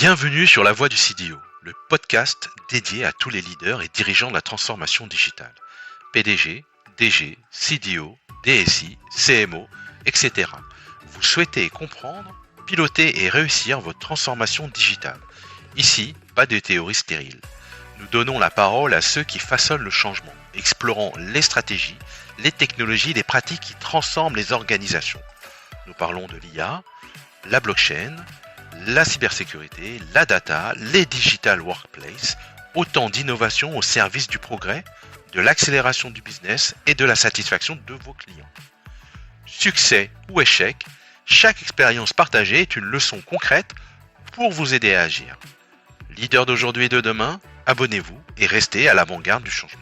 Bienvenue sur La Voix du CDO, le podcast dédié à tous les leaders et dirigeants de la transformation digitale. PDG, DG, CDO, DSI, CMO, etc. Vous souhaitez comprendre, piloter et réussir votre transformation digitale. Ici, pas de théories stériles. Nous donnons la parole à ceux qui façonnent le changement, explorant les stratégies, les technologies, les pratiques qui transforment les organisations. Nous parlons de l'IA, la blockchain, la cybersécurité, la data, les digital workplace, autant d'innovations au service du progrès, de l'accélération du business et de la satisfaction de vos clients. Succès ou échec, chaque expérience partagée est une leçon concrète pour vous aider à agir. Leader d'aujourd'hui et de demain, abonnez-vous et restez à l'avant-garde du changement.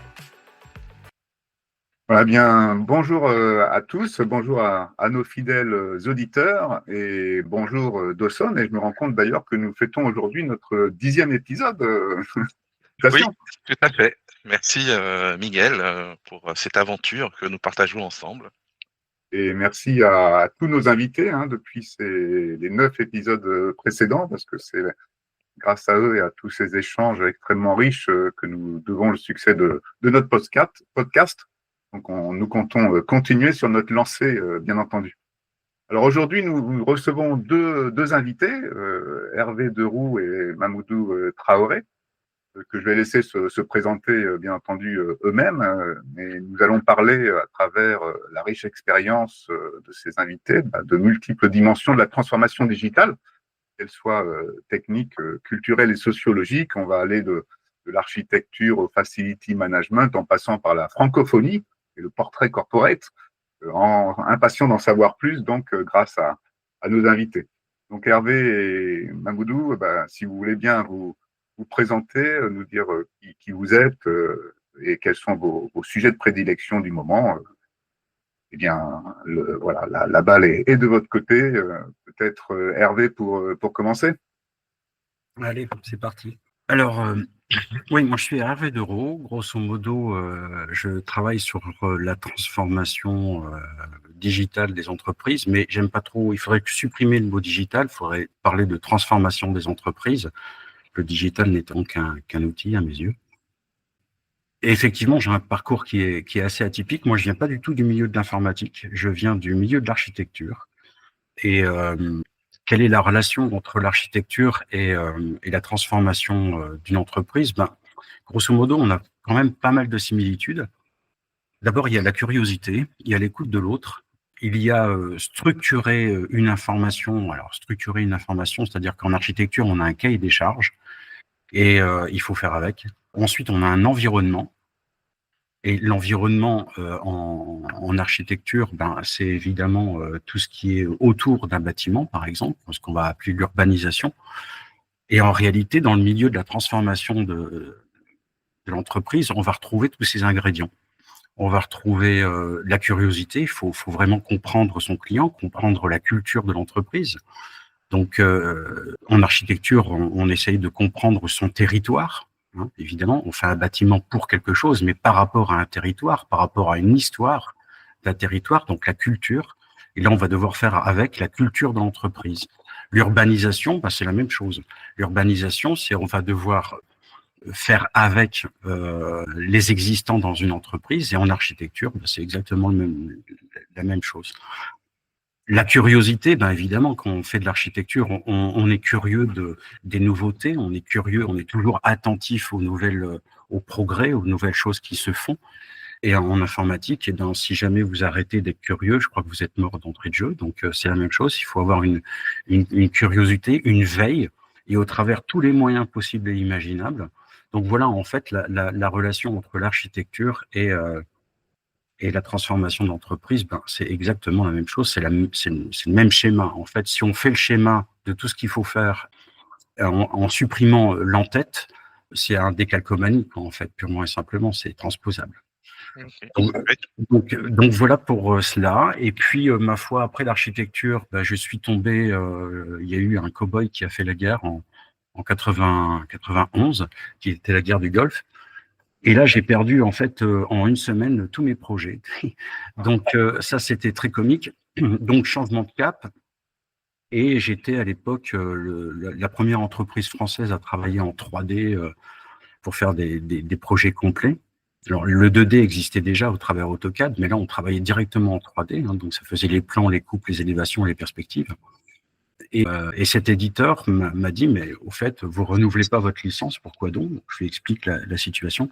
Voilà, bien, bonjour à tous, bonjour à nos fidèles auditeurs et bonjour Dawson. Et je me rends compte d'ailleurs que nous fêtons aujourd'hui notre 10e épisode. Oui, tout à fait. Merci Miguel pour cette aventure que nous partageons ensemble. Et merci à tous nos invités depuis les 9 épisodes précédents, parce que c'est grâce à eux et à tous ces échanges extrêmement riches que nous devons le succès de notre podcast. Donc, nous comptons continuer sur notre lancée, bien entendu. Alors aujourd'hui, nous recevons deux invités, Hervé Deroux et Mamoudou Traoré, que je vais laisser se présenter, bien entendu, eux-mêmes. Mais nous allons parler, à travers la riche expérience de ces invités, de multiples dimensions de la transformation digitale, qu'elles soient techniques, culturelles et sociologiques. On va aller de l'architecture au facility management, en passant par la francophonie et le portrait corporate, impatient d'en savoir plus, donc grâce à nos invités. Donc Hervé et Mamoudou, si vous voulez bien vous présenter, nous dire qui vous êtes et quels sont vos sujets de prédilection du moment. Eh bien, voilà, la balle est de votre côté. Peut-être Hervé pour commencer. Allez, c'est parti. Alors, oui, moi je suis Hervé Deroux. Grosso modo, je travaille sur la transformation digitale des entreprises, mais j'aime pas trop. Il faudrait supprimer le mot digital. Il faudrait parler de transformation des entreprises. Le digital n'étant qu'un outil à mes yeux. Et effectivement, j'ai un parcours qui est assez atypique. Moi, je viens pas du tout du milieu de l'informatique. Je viens du milieu de l'architecture. Et quelle est la relation entre l'architecture et la transformation d'une entreprise? Grosso modo, on a quand même pas mal de similitudes. D'abord, il y a la curiosité, il y a l'écoute de l'autre, il y a structurer une information. Alors, structurer une information, c'est-à-dire qu'en architecture, on a un cahier des charges et il faut faire avec. Ensuite, on a un environnement. Et l'environnement en architecture, c'est évidemment tout ce qui est autour d'un bâtiment, par exemple, ce qu'on va appeler l'urbanisation. Et en réalité, dans le milieu de la transformation de l'entreprise, on va retrouver tous ces ingrédients. On va retrouver la curiosité. Il faut vraiment comprendre son client, comprendre la culture de l'entreprise. Donc, en architecture, on essaye de comprendre son territoire. Évidemment, on fait un bâtiment pour quelque chose, mais par rapport à un territoire, par rapport à une histoire d'un territoire, donc la culture. Et là, on va devoir faire avec la culture de l'entreprise. L'urbanisation, c'est la même chose. L'urbanisation, c'est on va devoir faire avec les existants dans une entreprise. Et en architecture, c'est exactement la même chose. La curiosité, évidemment, quand on fait de l'architecture, on est curieux des nouveautés, on est curieux, on est toujours attentif aux progrès, aux nouvelles choses qui se font. Et en informatique, si jamais vous arrêtez d'être curieux, je crois que vous êtes mort d'entrée de jeu. Donc c'est la même chose. Il faut avoir une curiosité, une veille, et au travers tous les moyens possibles et imaginables. Donc voilà, en fait, la relation entre l'architecture et la transformation d'entreprise, c'est exactement la même chose, c'est le même schéma. En fait, si on fait le schéma de tout ce qu'il faut faire en supprimant l'en-tête, c'est un décalcomanie, en fait, purement et simplement, c'est transposable. Donc voilà pour cela. Et puis, ma foi, après l'architecture, je suis tombé, il y a eu un cow-boy qui a fait la guerre en 91, qui était la guerre du Golfe. Et là, j'ai perdu, en fait, en une semaine, tous mes projets. Donc, ça, c'était très comique. Donc, changement de cap. Et j'étais à l'époque la première entreprise française à travailler en 3D pour faire des projets complets. Alors, le 2D existait déjà au travers AutoCAD, mais là, on travaillait directement en 3D. Donc, ça faisait les plans, les coupes, les élévations, les perspectives. Et cet éditeur m'a dit, mais au fait, vous renouvelez pas votre licence, pourquoi donc? Je lui explique la situation.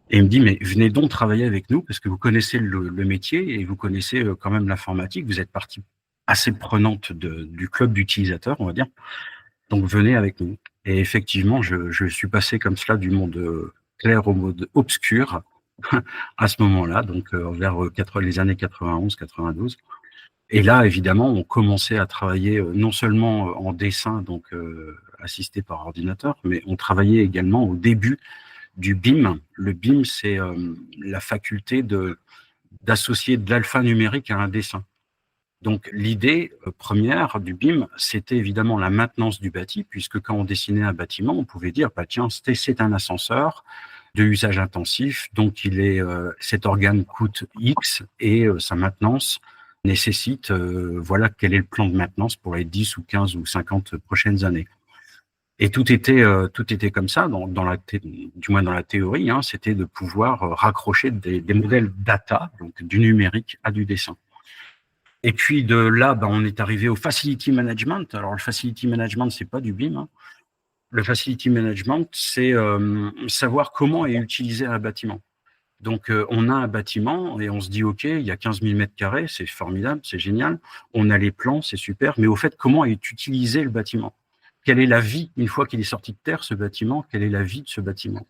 Et il me dit, mais venez donc travailler avec nous, parce que vous connaissez le métier et vous connaissez quand même l'informatique. Vous êtes partie assez prenante du club d'utilisateurs, on va dire. Donc, venez avec nous. Et effectivement, je suis passé comme cela du monde clair au mode obscur à ce moment-là, donc vers les années 91, 92. Et là, évidemment, on commençait à travailler non seulement en dessin, donc assisté par ordinateur, mais on travaillait également au début du BIM. Le BIM, c'est la faculté d'associer de l'alphanumérique à un dessin. Donc l'idée première du BIM, c'était évidemment la maintenance du bâti, puisque quand on dessinait un bâtiment, on pouvait dire, bah tiens, c'est un ascenseur de usage intensif, donc cet organe coûte X et sa maintenance nécessite, voilà quel est le plan de maintenance pour les 10 ou 15 ou 50 prochaines années. Et tout était comme ça, du moins dans la théorie, hein, c'était de pouvoir raccrocher des modèles data, donc du numérique à du dessin. Et puis de là, on est arrivé au facility management. Alors le facility management, c'est pas du BIM. Hein. Le facility management, c'est savoir comment est utilisé un bâtiment. Donc on a un bâtiment et on se dit ok, il y a 15 000 mètres carrés, c'est formidable, c'est génial. On a les plans, c'est super. Mais au fait, comment est utilisé le bâtiment? Quelle est la vie, une fois qu'il est sorti de terre, ce bâtiment? Quelle est la vie de ce bâtiment?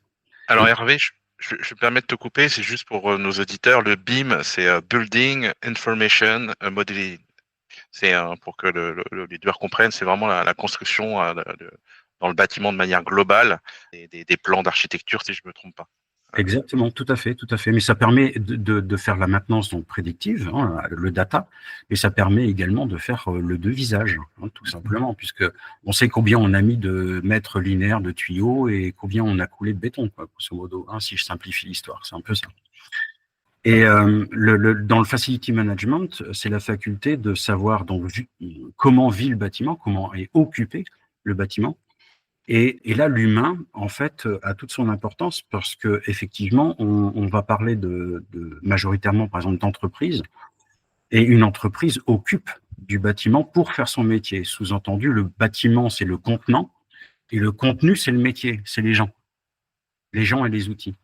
Alors Hervé, je me permets de te couper, c'est juste pour nos auditeurs, le BIM, c'est Building Information Modeling. C'est pour que les deux comprennent, c'est vraiment la construction dans le bâtiment de manière globale, des plans d'architecture, si je me trompe pas. Exactement, tout à fait. Mais ça permet de faire la maintenance donc prédictive, hein, le data, et ça permet également de faire le devisage, hein, tout simplement, puisque on sait combien on a mis de mètres linéaires de tuyaux et combien on a coulé de béton, quoi, grosso modo, hein, si je simplifie l'histoire, c'est un peu ça. Et dans le facility management, c'est la faculté de savoir donc comment vit le bâtiment, comment est occupé le bâtiment. Et là, l'humain, en fait, a toute son importance parce que effectivement, on va parler majoritairement, par exemple, d'entreprise. Et une entreprise occupe du bâtiment pour faire son métier. Sous-entendu, le bâtiment, c'est le contenant. Et le contenu, c'est le métier, c'est les gens. Les gens et les outils.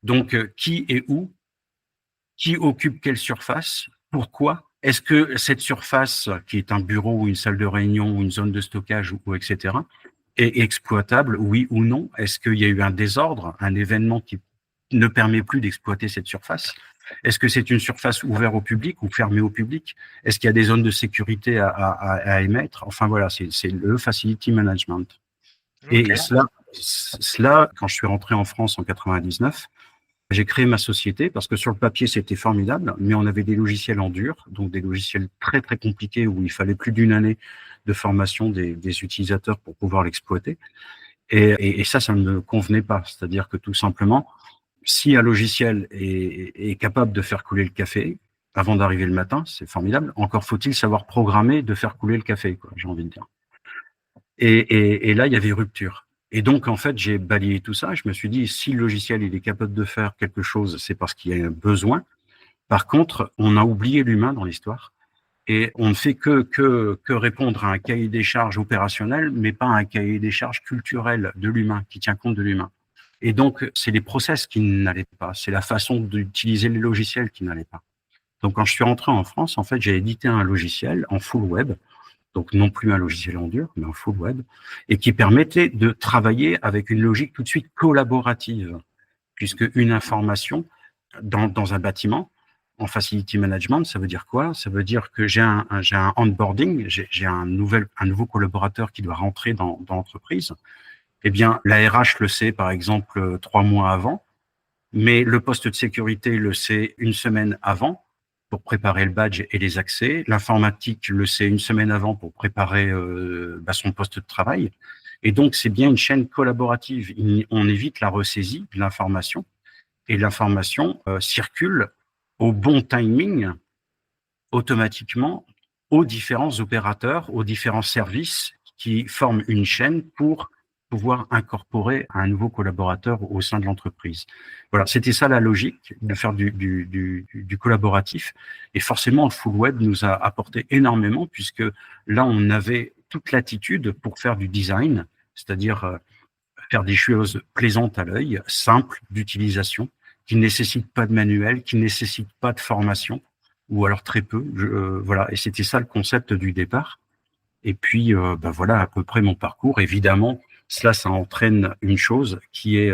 Donc, qui et où? Qui occupe quelle surface? Pourquoi? Est-ce que cette surface, qui est un bureau ou une salle de réunion ou une zone de stockage ou etc., est exploitable, oui ou non? Est-ce qu'il y a eu un désordre, un événement qui ne permet plus d'exploiter cette surface? Est-ce que c'est une surface ouverte au public ou fermée au public? Est-ce qu'il y a des zones de sécurité à émettre? Enfin voilà, c'est le facility management. Okay. Et cela, quand je suis rentré en France en 99, j'ai créé ma société parce que sur le papier, c'était formidable, mais on avait des logiciels en dur, donc des logiciels très, très compliqués où il fallait plus d'une année de formation des utilisateurs pour pouvoir l'exploiter. Et ça ne me convenait pas. C'est-à-dire que tout simplement, si un logiciel est capable de faire couler le café avant d'arriver le matin, c'est formidable. Encore faut-il savoir programmer de faire couler le café, quoi, j'ai envie de dire. Et là, il y avait rupture. Et donc, en fait, j'ai balayé tout ça. Je me suis dit, si le logiciel il est capable de faire quelque chose, c'est parce qu'il y a un besoin. Par contre, on a oublié l'humain dans l'histoire. Et on ne fait que répondre à un cahier des charges opérationnel, mais pas à un cahier des charges culturel de l'humain, qui tient compte de l'humain. Et donc, c'est les process qui n'allaient pas. C'est la façon d'utiliser les logiciels qui n'allaient pas. Donc, quand je suis rentré en France, en fait, j'ai édité un logiciel en full web. Donc, non plus un logiciel en dur, mais en full web, et qui permettait de travailler avec une logique tout de suite collaborative, puisque une information dans un bâtiment, en facility management, ça veut dire quoi? Ça veut dire que j'ai un onboarding, j'ai un nouveau collaborateur qui doit rentrer dans l'entreprise. Eh bien, la RH le sait, par exemple, 3 mois avant, mais le poste de sécurité le sait 1 semaine avant, pour préparer le badge et les accès. L'informatique le sait 1 semaine avant pour préparer son poste de travail. Et donc, c'est bien une chaîne collaborative. On évite la ressaisie de l'information et l'information circule au bon timing automatiquement aux différents opérateurs, aux différents services qui forment une chaîne pour pouvoir incorporer un nouveau collaborateur au sein de l'entreprise. Voilà, c'était ça la logique de faire du collaboratif. Et forcément, le full web nous a apporté énormément puisque là, on avait toute l'attitude pour faire du design, c'est-à-dire faire des choses plaisantes à l'œil, simples d'utilisation, qui ne nécessitent pas de manuel, qui ne nécessitent pas de formation, ou alors très peu. Voilà, et c'était ça le concept du départ. Et puis, voilà à peu près mon parcours. Évidemment, ça entraîne une chose qui est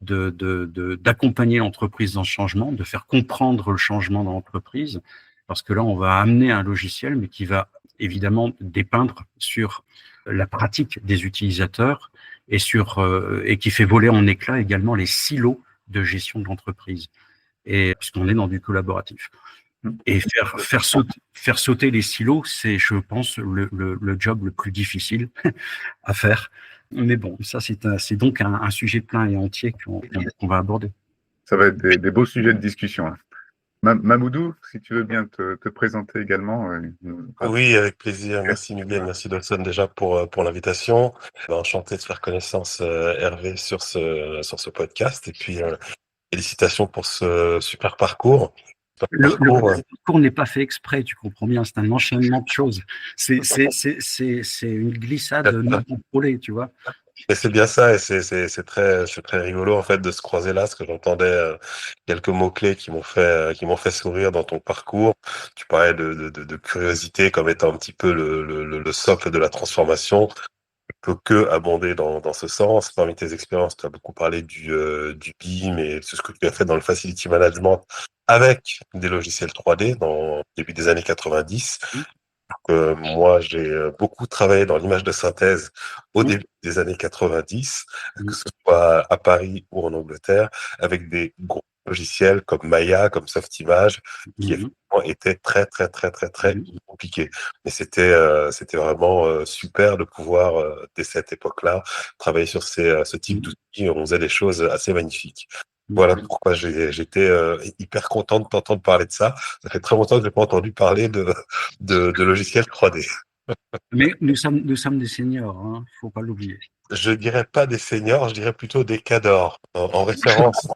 d'accompagner l'entreprise dans ce changement, de faire comprendre le changement dans l'entreprise, parce que là, on va amener un logiciel, mais qui va évidemment dépeindre sur la pratique des utilisateurs et et qui fait voler en éclats également les silos de gestion de l'entreprise. Et puisqu'on est dans du collaboratif. Et faire sauter les silos, c'est, je pense, le job le plus difficile à faire. Mais bon, ça, c'est donc un sujet plein et entier qu'on va aborder. Ça va être des beaux sujets de discussion. Hein. Mamoudou, si tu veux bien te présenter également. Oui, avec plaisir. Merci Miguel, merci Dodson déjà pour l'invitation. Enchanté de faire connaissance, Hervé, sur ce podcast. Et puis, félicitations pour ce super parcours. Le parcours n'est pas fait exprès, tu comprends bien, c'est un enchaînement de choses. C'est une glissade non contrôlée, tu vois. Mais c'est bien ça, et c'est très rigolo en fait de se croiser là, parce que j'entendais quelques mots-clés qui m'ont fait sourire dans ton parcours. Tu parlais de curiosité comme étant un petit peu le socle de la transformation. Je peux que abonder dans ce sens. Parmi tes expériences, tu as beaucoup parlé du BIM et de ce que tu as fait dans le Facility Management avec des logiciels 3D dans le début des années 90. Moi, j'ai beaucoup travaillé dans l'image de synthèse au début des années 90, que ce soit à Paris ou en Angleterre, avec des gros logiciels comme Maya, comme Softimage, qui effectivement étaient très compliqués. Mais c'était vraiment super de pouvoir, dès cette époque-là, travailler sur ce type d'outils. On faisait des choses assez magnifiques. Voilà pourquoi j'étais hyper content de t'entendre parler de ça. Ça fait très longtemps que je n'ai pas entendu parler de logiciels 3D. Mais nous sommes des seniors, hein, faut pas l'oublier. Je dirais pas des seniors, je dirais plutôt des cadors, en référence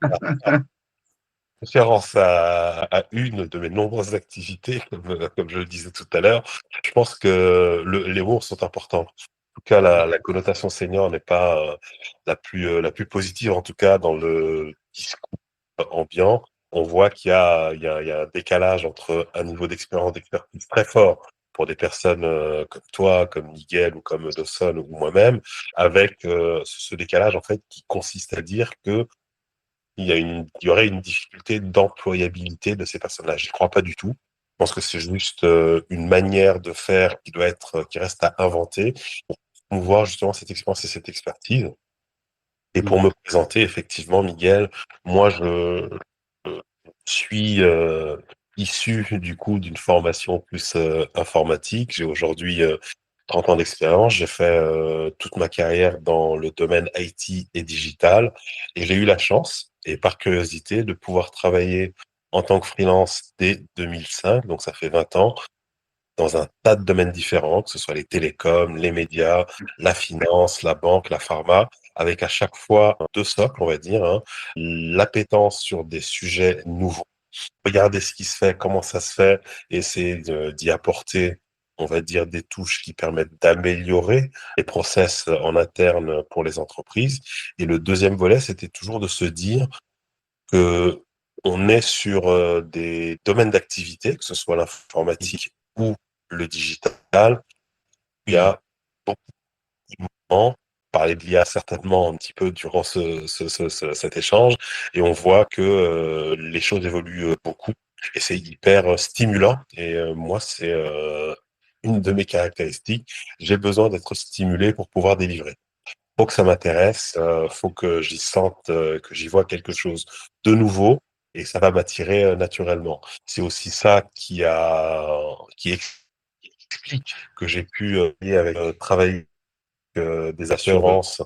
à une de mes nombreuses activités, comme je le disais tout à l'heure. Je pense que les mots sont importants. En tout cas, la connotation senior n'est pas la plus positive, en tout cas dans le discours ambiant. On voit qu'il y a un décalage entre un niveau d'expertise très fort pour des personnes comme toi, comme Miguel ou comme Dawson ou moi-même, avec ce décalage en fait qui consiste à dire que il y aurait une difficulté d'employabilité de ces personnes-là. Je n'y crois pas du tout. Je pense que c'est juste une manière de faire qui reste à inventer pour promouvoir justement cette expérience et cette expertise. Et pour me présenter, effectivement, Miguel, moi, je suis issu du coup d'une formation plus informatique. J'ai aujourd'hui 30 ans d'expérience. J'ai fait toute ma carrière dans le domaine IT et digital. Et j'ai eu la chance, et par curiosité, de pouvoir travailler en tant que freelance dès 2005, donc ça fait 20 ans, dans un tas de domaines différents, que ce soit les télécoms, les médias, la finance, la banque, la pharma, avec à chaque fois deux socles, on va dire, hein, l'appétence sur des sujets nouveaux. Regarder ce qui se fait, comment ça se fait, essayer d'y apporter, on va dire, des touches qui permettent d'améliorer les process en interne pour les entreprises. Et le deuxième volet, c'était toujours de se dire que on est sur des domaines d'activité, que ce soit l'informatique ou le digital. Il y a beaucoup de mouvements. Parler de l'IA certainement un petit peu durant cet échange, et on voit que les choses évoluent beaucoup et c'est hyper stimulant. Et moi, c'est une de mes caractéristiques. J'ai besoin d'être stimulé pour pouvoir délivrer. Faut que ça m'intéresse, faut que j'y sente, que j'y vois quelque chose de nouveau, et ça va m'attirer naturellement. C'est aussi ça qui explique que j'ai pu travailler des assurances.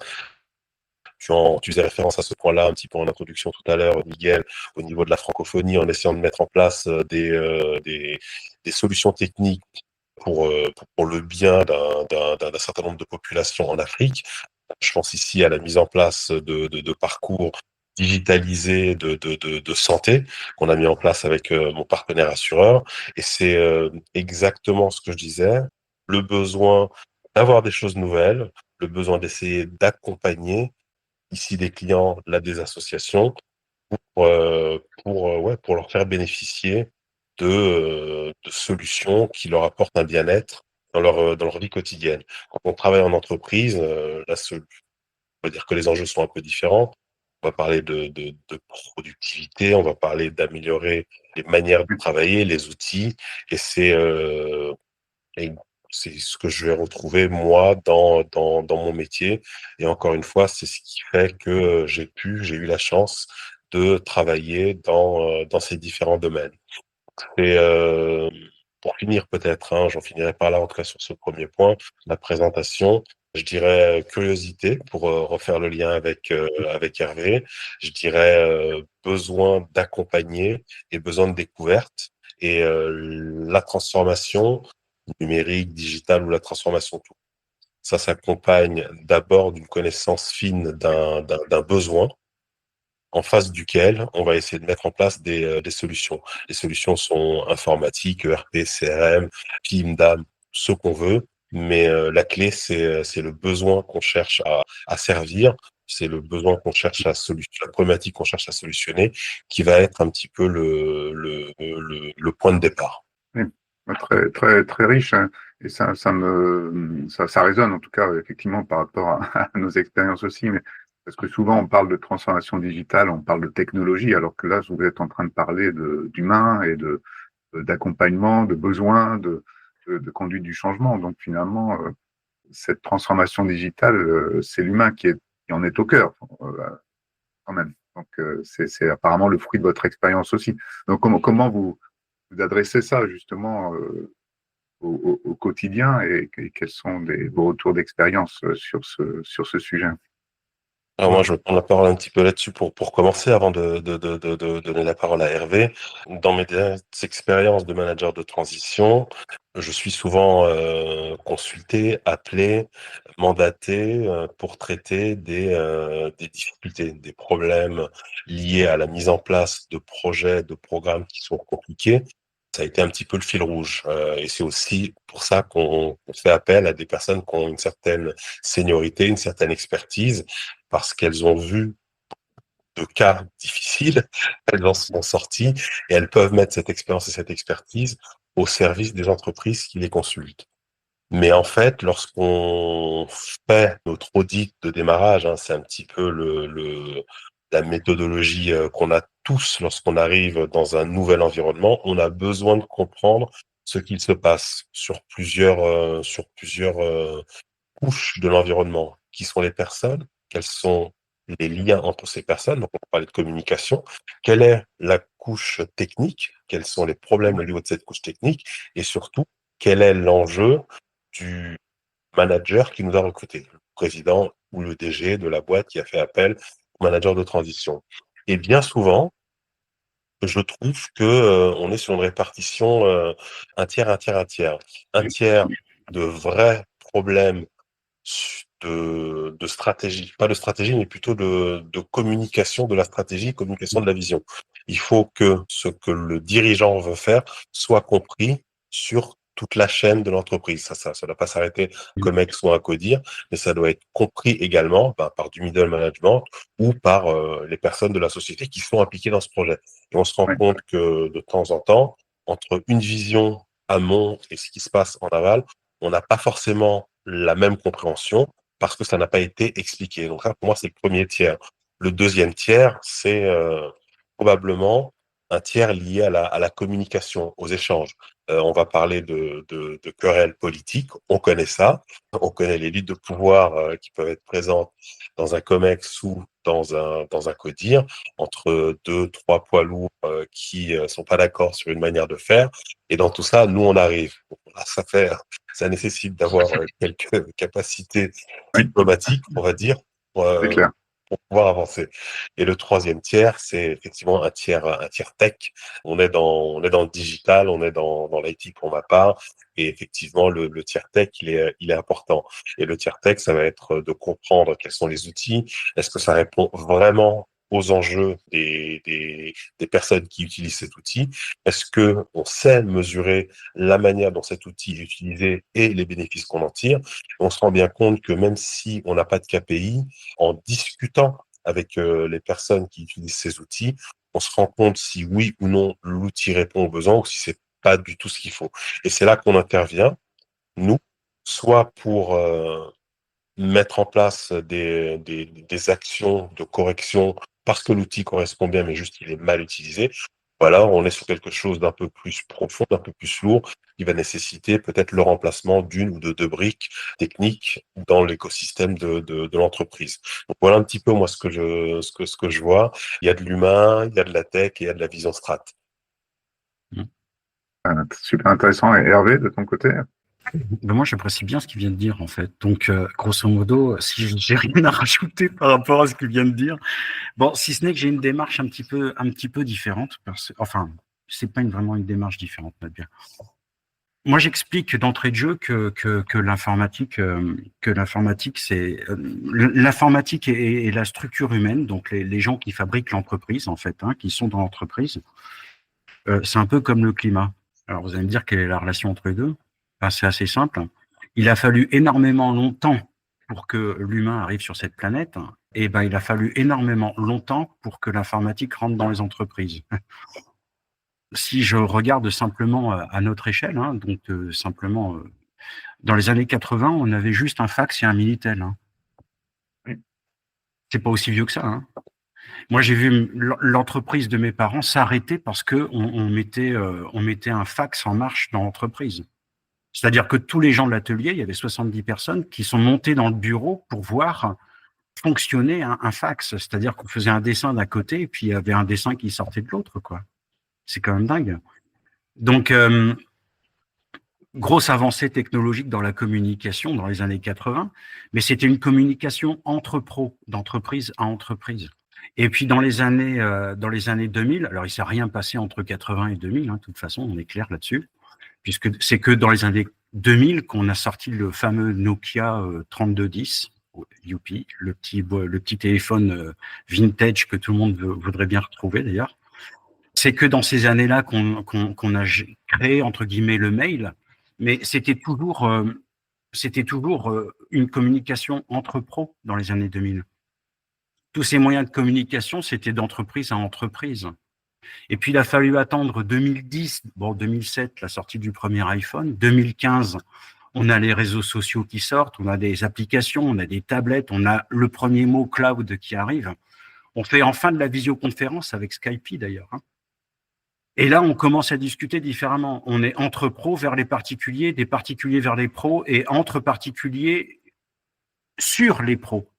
Tu faisais référence à ce point-là un petit peu en introduction tout à l'heure, Miguel, au niveau de la francophonie, en essayant de mettre en place des solutions techniques pour le bien d'un certain nombre de populations en Afrique. Je pense ici à la mise en place de parcours digitalisés de santé qu'on a mis en place avec mon partenaire assureur. Et c'est exactement ce que je disais, le besoin d'avoir des choses nouvelles, le besoin d'essayer d'accompagner ici des clients, là des associations, pour leur faire bénéficier de solutions qui leur apportent un bien-être dans leur vie quotidienne. Quand on travaille en entreprise, on va dire que les enjeux sont un peu différents. On va parler de productivité, on va parler d'améliorer les manières de travailler, les outils, et et c'est ce que je vais retrouver moi dans mon métier. Et encore une fois, c'est ce qui fait que j'ai eu la chance de travailler dans ces différents domaines. Et pour finir peut-être, hein, j'en finirai par là, en tout cas sur ce premier point, la présentation, je dirais curiosité pour refaire le lien avec Hervé. Je dirais besoin d'accompagner et besoin de découverte. Et la transformation numérique, digitale ou la transformation tout. Ça s'accompagne d'abord d'une connaissance fine d'un besoin en face duquel on va essayer de mettre en place des solutions. Les solutions sont informatiques, ERP, CRM, PIM, DAM, ce qu'on veut, mais la clé, c'est le besoin qu'on cherche à servir, c'est le besoin qu'on cherche à solutionner, la problématique qu'on cherche à solutionner, qui va être un petit peu le point de départ. Oui, très, très, très riche, hein. Et ça résonne en tout cas effectivement par rapport à nos expériences aussi, mais parce que souvent on parle de transformation digitale, on parle de technologie, alors que là vous êtes en train de parler d'humain et d'accompagnement, de besoin, de conduite du changement. Donc finalement, cette transformation digitale, c'est l'humain qui en est au cœur, quand même. Donc c'est apparemment le fruit de votre expérience aussi. Donc comment vous adressez ça justement au quotidien et quels sont vos retours d'expérience sur ce sujet? Alors moi, je vais prendre la parole un petit peu là-dessus pour commencer, avant de donner la parole à Hervé. Dans mes dernières expériences de manager de transition, je suis souvent consulté, appelé, mandaté pour traiter des difficultés, des problèmes liés à la mise en place de projets, de programmes qui sont compliqués. Ça a été un petit peu le fil rouge. Et c'est aussi pour ça qu'on fait appel à des personnes qui ont une certaine seniorité, une certaine expertise, parce qu'elles ont vu de cas difficiles, elles en sont sorties et elles peuvent mettre cette expérience et cette expertise au service des entreprises qui les consultent. Mais en fait, lorsqu'on fait notre audit de démarrage, hein, c'est un petit peu la méthodologie qu'on a tous lorsqu'on arrive dans un nouvel environnement, on a besoin de comprendre ce qu'il se passe sur plusieurs couches de l'environnement. Qui sont les personnes? Quels sont les liens entre ces personnes? Donc, on va parler de communication. Quelle est la couche technique? Quels sont les problèmes au niveau de cette couche technique? Et surtout, quel est l'enjeu du manager qui nous a recrutés, le président ou le DG de la boîte qui a fait appel au manager de transition? Et bien souvent, je trouve que on est sur une répartition un tiers, un tiers, un tiers. Un tiers de vrais problèmes de stratégie, pas de stratégie, mais plutôt de communication de la stratégie, communication de la vision. Il faut que ce que le dirigeant veut faire soit compris sur toute la chaîne de l'entreprise. Ça ne doit pas s'arrêter comme ex ou un codir, mais ça doit être compris également par du middle management ou par les personnes de la société qui sont impliquées dans ce projet. Et on se rend compte que de temps en temps, entre une vision amont et ce qui se passe en aval, on n'a pas forcément la même compréhension parce que ça n'a pas été expliqué. Donc là, pour moi, c'est le premier tiers. Le deuxième tiers, c'est probablement un tiers lié à la communication, aux échanges. On va parler de querelles politiques, on connaît ça, on connaît les luttes de pouvoir qui peuvent être présentes dans un COMEX ou dans un CODIR, entre deux, trois poids lourds qui sont pas d'accord sur une manière de faire. Et dans tout ça, nous, on arrive. Bon, là, ça nécessite d'avoir quelques capacités diplomatiques, on va dire, pour, C'est clair. pour pouvoir avancer. Et le troisième tiers, c'est effectivement un tiers tech. On est dans le digital, on est dans l'IT pour ma part. Et effectivement, le tiers tech, il est important. Et le tiers tech, ça va être de comprendre quels sont les outils. Est-ce que ça répond vraiment aux enjeux des personnes qui utilisent cet outil? Est-ce que on sait mesurer la manière dont cet outil est utilisé et les bénéfices qu'on en tire? On se rend bien compte que même si on n'a pas de KPI, en discutant avec les personnes qui utilisent ces outils, on se rend compte si oui ou non l'outil répond aux besoins ou si c'est pas du tout ce qu'il faut. Et c'est là qu'on intervient, nous, soit pour mettre en place des actions de correction parce que l'outil correspond bien, mais juste il est mal utilisé. Voilà, on est sur quelque chose d'un peu plus profond, d'un peu plus lourd, qui va nécessiter peut-être le remplacement d'une ou de deux briques techniques dans l'écosystème de l'entreprise. Donc voilà un petit peu moi ce que je vois. Il y a de l'humain, il y a de la tech et il y a de la vision strat. Super intéressant. Et Hervé, de ton côté? Ben moi, j'apprécie bien ce qu'il vient de dire, en fait. Donc, grosso modo, si j'ai rien à rajouter par rapport à ce qu'il vient de dire, bon, si ce n'est que j'ai une démarche un petit peu différente, enfin, c'est pas vraiment une démarche différente, bien. Moi, j'explique d'entrée de jeu que l'informatique, c'est l'informatique et la structure humaine, donc les gens qui fabriquent l'entreprise, en fait, qui sont dans l'entreprise, c'est un peu comme le climat. Alors, vous allez me dire quelle est la relation entre les deux? Ben, c'est assez simple. Il a fallu énormément longtemps pour que l'humain arrive sur cette planète, et ben il a fallu énormément longtemps pour que l'informatique rentre dans les entreprises. Si je regarde simplement à notre échelle, donc simplement dans les années 80, on avait juste un fax et un Minitel. Oui. C'est pas aussi vieux que ça. Moi, j'ai vu l'entreprise de mes parents s'arrêter parce que on mettait un fax en marche dans l'entreprise. C'est-à-dire que tous les gens de l'atelier, il y avait 70 personnes qui sont montées dans le bureau pour voir fonctionner un fax. C'est-à-dire qu'on faisait un dessin d'un côté et puis il y avait un dessin qui sortait de l'autre, quoi. C'est quand même dingue. Donc, grosse avancée technologique dans la communication dans les années 80, mais c'était une communication entre pros, d'entreprise à entreprise. Et puis dans les années 2000, alors il s'est rien passé entre 80 et 2000, de toute façon, on est clair là-dessus, puisque c'est que dans les années 2000 qu'on a sorti le fameux Nokia 3210, youpi, le petit téléphone vintage que tout le monde voudrait bien retrouver d'ailleurs. C'est que dans ces années-là qu'on a créé, entre guillemets, le mail, mais c'était toujours une communication entre pros dans les années 2000. Tous ces moyens de communication, c'était d'entreprise à entreprise. Et puis, il a fallu attendre 2010, 2007, la sortie du premier iPhone. 2015, on a les réseaux sociaux qui sortent, on a des applications, on a des tablettes, on a le premier mot cloud qui arrive. On fait enfin de la visioconférence avec Skype d'ailleurs. Et là, on commence à discuter différemment. On est entre pros vers les particuliers, des particuliers vers les pros et entre particuliers sur les pros.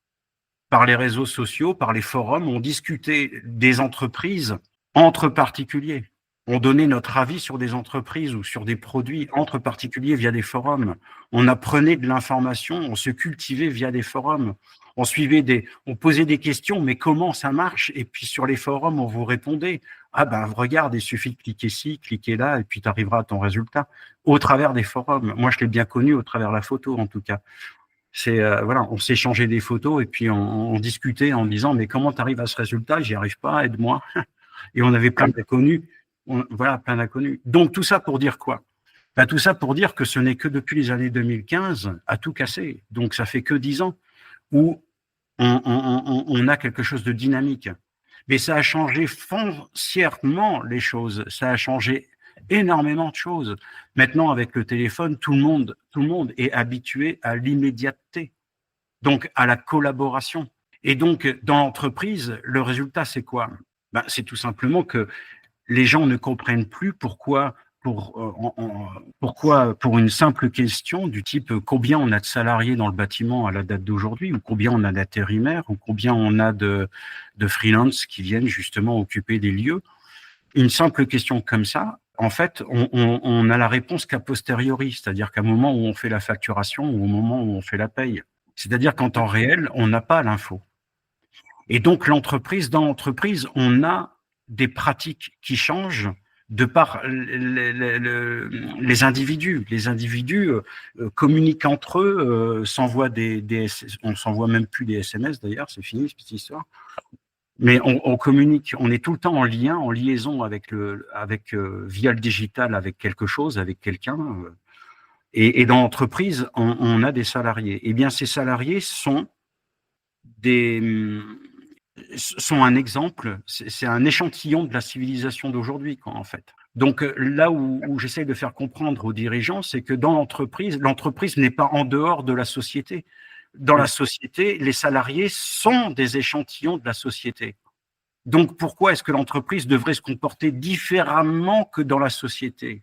Par les réseaux sociaux, par les forums, on discutait des entreprises entre particuliers. On donnait notre avis sur des entreprises ou sur des produits entre particuliers via des forums. On apprenait de l'information, on se cultivait via des forums. On posait des questions, mais comment ça marche? Et puis sur les forums, on vous répondait. Ah ben regarde, il suffit de cliquer ici, cliquer là, et puis tu arriveras à ton résultat. Au travers des forums. Moi, je l'ai bien connu au travers de la photo, en tout cas. C'est voilà, on s'échangeait des photos et puis on discutait en disant mais comment tu arrives à ce résultat? J'y arrive pas, aide-moi. Et on avait plein d'inconnus. Voilà, plein d'inconnus. Donc tout ça pour dire quoi? Ben, tout ça pour dire que ce n'est que depuis les années 2015 à tout casser. Donc ça fait que 10 ans où on a quelque chose de dynamique. Mais ça a changé foncièrement les choses. Ça a changé énormément de choses. Maintenant, avec le téléphone, tout le monde est habitué à l'immédiateté, donc à la collaboration. Et donc, dans l'entreprise, le résultat, c'est quoi? Ben, c'est tout simplement que les gens ne comprennent plus pourquoi, pour une simple question du type combien on a de salariés dans le bâtiment à la date d'aujourd'hui, ou combien on a d'intérimaires, ou combien on a de freelance qui viennent justement occuper des lieux. Une simple question comme ça, en fait, on a la réponse qu'a posteriori, c'est-à-dire qu'à un moment où on fait la facturation ou au moment où on fait la paye. C'est-à-dire qu'en temps réel, on n'a pas l'info. Et donc, dans l'entreprise, on a des pratiques qui changent de par les individus. Les individus communiquent entre eux, on s'envoie même plus des SMS d'ailleurs, c'est fini cette histoire. Mais on communique, on est tout le temps en lien, en liaison avec via le digital, avec quelque chose, avec quelqu'un. Et dans l'entreprise, on a des salariés. Eh bien, ces salariés sont un exemple, c'est un échantillon de la civilisation d'aujourd'hui, en fait. Donc là où j'essaie de faire comprendre aux dirigeants, c'est que dans l'entreprise n'est pas en dehors de la société. Dans la société, les salariés sont des échantillons de la société. Donc pourquoi est-ce que l'entreprise devrait se comporter différemment que dans la société ?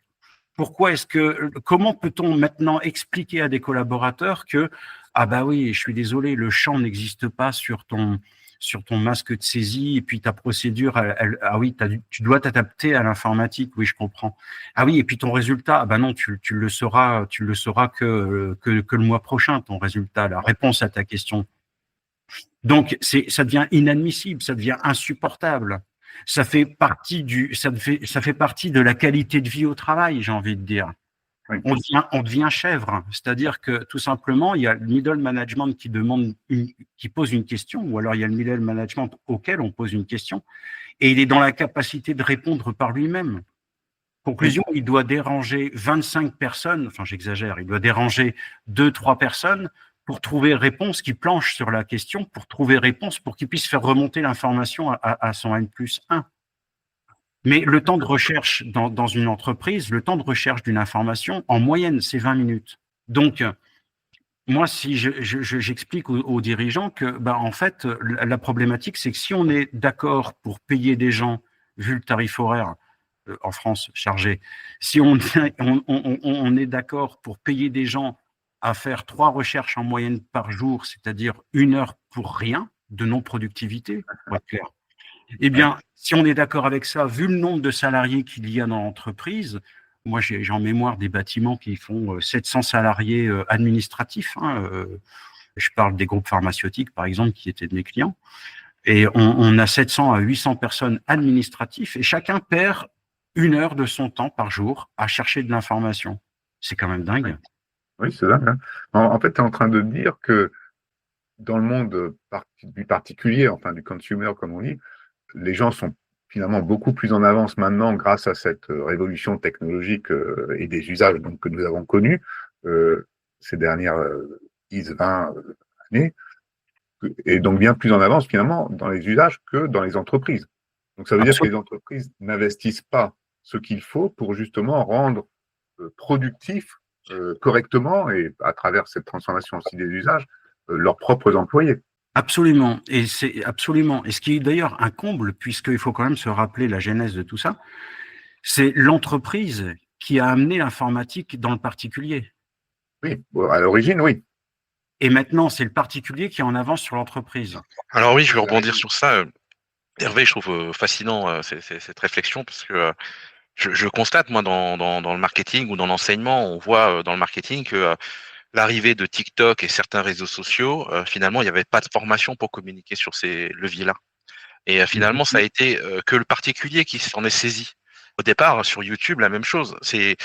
Comment peut-on maintenant expliquer à des collaborateurs que ah bah oui, je suis désolé, le champ n'existe pas sur ton masque de saisie, et puis ta procédure, ah oui, tu dois t'adapter à l'informatique, oui, je comprends. Ah oui, et puis ton résultat, ah bah non, tu le sauras que le mois prochain, ton résultat, la réponse à ta question. Donc, ça devient inadmissible, ça devient insupportable. Ça fait partie de la qualité de vie au travail, j'ai envie de dire. Oui. On devient chèvre, c'est-à-dire que tout simplement, il y a le middle management qui pose une question, ou alors il y a le middle management auquel on pose une question, et il est dans la capacité de répondre par lui-même. Conclusion, il doit déranger 25 personnes, enfin j'exagère, il doit déranger 2-3 personnes pour trouver réponse qui planche sur la question, pour trouver réponse pour qu'il puisse faire remonter l'information à son N+1. Mais le temps de recherche dans une entreprise, le temps de recherche d'une information, en moyenne, c'est 20 minutes. Donc, moi, si j'explique aux dirigeants que, en fait, la problématique, c'est que si on est d'accord pour payer des gens, vu le tarif horaire en France chargé, si on est d'accord pour payer des gens à faire 3 recherches en moyenne par jour, c'est-à-dire 1 heure pour rien, de non-productivité, pour être clair. Eh bien, si on est d'accord avec ça, vu le nombre de salariés qu'il y a dans l'entreprise, moi j'ai en mémoire des bâtiments qui font 700 salariés administratifs. Je parle des groupes pharmaceutiques, par exemple, qui étaient de mes clients. Et on a 700 à 800 personnes administratives et chacun perd 1 heure de son temps par jour à chercher de l'information. C'est quand même dingue. Oui, c'est dingue. En fait, tu es en train de dire que dans le monde du particulier, enfin du consumer, comme on dit, les gens sont finalement beaucoup plus en avance maintenant grâce à cette révolution technologique et des usages donc, que nous avons connus ces dernières 10-20 années, et donc bien plus en avance finalement dans les usages que dans les entreprises. Donc ça veut dire que les entreprises n'investissent pas ce qu'il faut pour justement rendre productifs correctement et à travers cette transformation aussi des usages leurs propres employés. Absolument, et c'est absolument. Et ce qui est d'ailleurs un comble, puisqu'il faut quand même se rappeler la genèse de tout ça, c'est l'entreprise qui a amené l'informatique dans le particulier. Oui, à l'origine, oui. Et maintenant, c'est le particulier qui est en avance sur l'entreprise. Alors oui, je vais rebondir sur ça. Hervé, je trouve fascinant cette réflexion parce que je constate, moi, dans le marketing ou dans l'enseignement, on voit dans le marketing que l'arrivée de TikTok et certains réseaux sociaux, finalement, il n'y avait pas de formation pour communiquer sur ces leviers-là. Et finalement, ça a été que le particulier qui s'en est saisi. Au départ, sur YouTube, la même chose. Il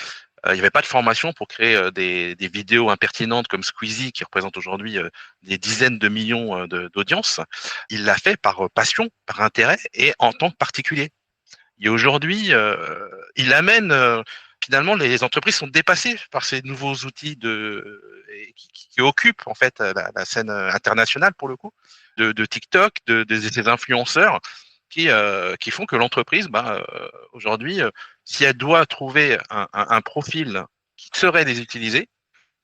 n'y avait pas de formation pour créer des vidéos impertinentes comme Squeezie, qui représente aujourd'hui des dizaines de millions d'audience. Il l'a fait par passion, par intérêt et en tant que particulier. Et aujourd'hui, il amène... finalement, les entreprises sont dépassées par ces nouveaux outils qui occupent en fait la scène internationale pour le coup, de TikTok, de ces influenceurs qui font que l'entreprise, aujourd'hui, si elle doit trouver un profil qui serait les utiliser,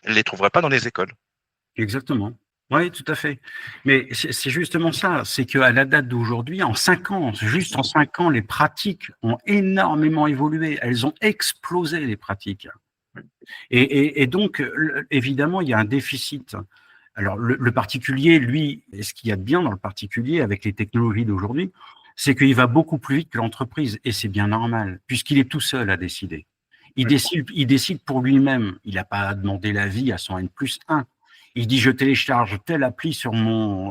elle les trouverait pas dans les écoles. Exactement. Oui, tout à fait. Mais c'est justement ça, c'est qu'à la date d'aujourd'hui, en 5 ans, juste en 5 ans, les pratiques ont énormément évolué. Elles ont explosé, les pratiques. Et donc, évidemment, il y a un déficit. Alors, le particulier, lui, et ce qu'il y a de bien dans le particulier avec les technologies d'aujourd'hui, c'est qu'il va beaucoup plus vite que l'entreprise. Et c'est bien normal, puisqu'il est tout seul à décider. Il décide pour lui-même. Il n'a pas à demander l'avis à son N+1. Il dit, je télécharge telle appli sur mon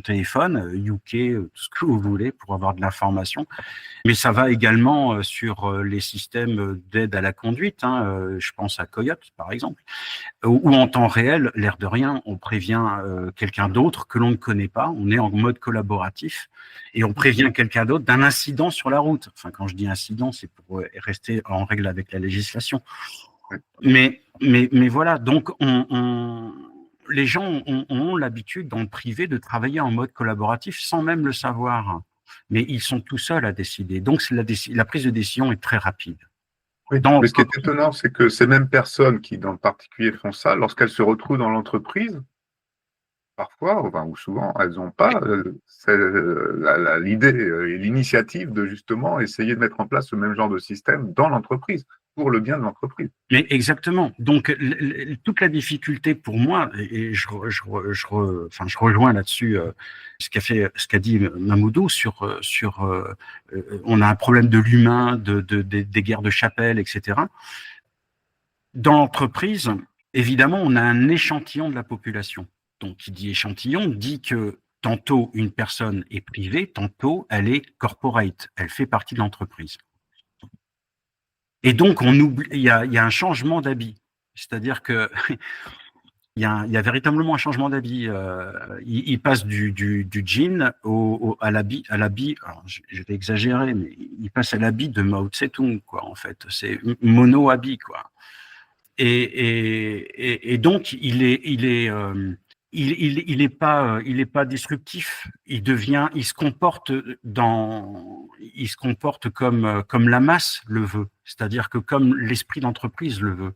téléphone, UK, tout ce que vous voulez, pour avoir de l'information. Mais ça va également sur les systèmes d'aide à la conduite. Je pense à Coyote, par exemple, où en temps réel, l'air de rien, on prévient quelqu'un d'autre que l'on ne connaît pas. On est en mode collaboratif et on prévient quelqu'un d'autre d'un incident sur la route. Enfin, quand je dis incident, c'est pour rester en règle avec la législation. Mais voilà, donc les gens ont l'habitude dans le privé de travailler en mode collaboratif sans même le savoir. Mais ils sont tout seuls à décider. Donc la prise de décision est très rapide. Oui. Mais ce qui est étonnant, c'est que ces mêmes personnes qui, dans le particulier, font ça, lorsqu'elles se retrouvent dans l'entreprise, parfois, enfin, ou souvent, elles n'ont pas l'idée et l'initiative de justement essayer de mettre en place ce même genre de système dans l'entreprise, pour le bien de l'entreprise. Mais exactement. Donc, toute la difficulté pour moi, et je rejoins là-dessus ce qu'a dit Mamoudou sur on a un problème de l'humain, des guerres de chapelle, etc. Dans l'entreprise, évidemment, on a un échantillon de la population. Donc, qui dit échantillon dit que tantôt une personne est privée, tantôt elle est corporate, elle fait partie de l'entreprise. Et donc, on oublie, il y a un changement d'habit. C'est-à-dire que il y a véritablement un changement d'habit. Il passe du jean à l'habit. Alors, je vais exagérer, mais il passe à l'habit de Mao Tse-tung, quoi. En fait, c'est mono habit, quoi. Et donc, il est pas disruptif. Il se comporte comme la masse le veut. C'est-à-dire que comme l'esprit d'entreprise le veut.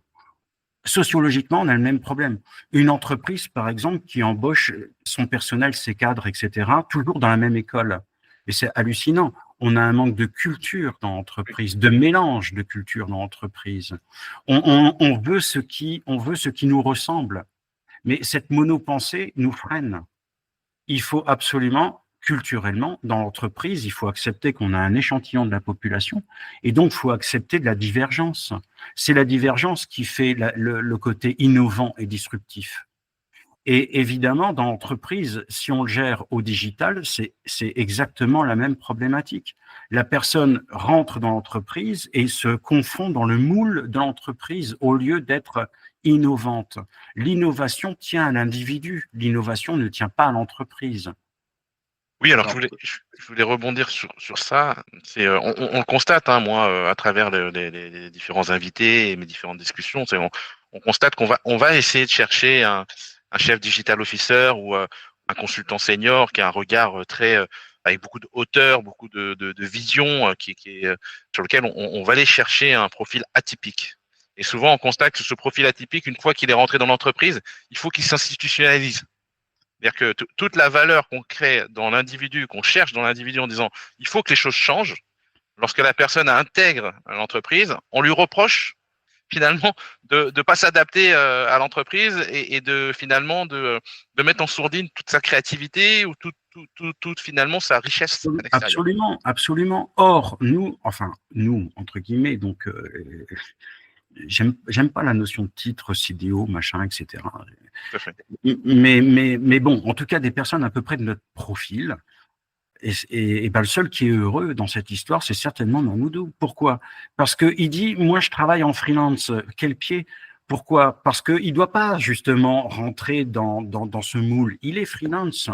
Sociologiquement, on a le même problème. Une entreprise, par exemple, qui embauche son personnel, ses cadres, etc., toujours dans la même école. Et c'est hallucinant. On a un manque de culture dans l'entreprise, de mélange de culture dans l'entreprise. On veut ce qui nous ressemble. Mais cette monopensée nous freine. Il faut absolument, culturellement, dans l'entreprise, il faut accepter qu'on a un échantillon de la population et donc il faut accepter de la divergence. C'est la divergence qui fait le côté innovant et disruptif. Et évidemment, dans l'entreprise, si on le gère au digital, c'est exactement la même problématique. La personne rentre dans l'entreprise et se confond dans le moule de l'entreprise au lieu d'être innovante. L'innovation tient à l'individu, l'innovation ne tient pas à l'entreprise. Oui, alors je voulais rebondir sur ça. On le constate, moi, à travers les différents invités et mes différentes discussions, on constate qu'on va essayer de chercher un chef digital officer ou un consultant senior qui a un regard très avec beaucoup de hauteur, beaucoup de vision, sur lequel on va aller chercher un profil atypique. Et souvent, on constate que ce profil atypique, une fois qu'il est rentré dans l'entreprise, il faut qu'il s'institutionnalise. C'est-à-dire que toute la valeur qu'on crée dans l'individu, qu'on cherche dans l'individu en disant il faut que les choses changent, lorsque la personne intègre l'entreprise, on lui reproche finalement de pas s'adapter à l'entreprise et de finalement de mettre en sourdine toute sa créativité ou toute finalement sa richesse à l'extérieur. Absolument. Or, nous, entre guillemets, donc j'aime pas la notion de titre, CDO, machin, etc. Mais bon, en tout cas, des personnes à peu près de notre profil. Et ben, le seul qui est heureux dans cette histoire, c'est certainement Mamoudou. Pourquoi? Parce qu'il dit, moi, je travaille en freelance. Quel pied? Pourquoi? Parce qu'il ne doit pas, justement, rentrer dans ce moule. Il est freelance.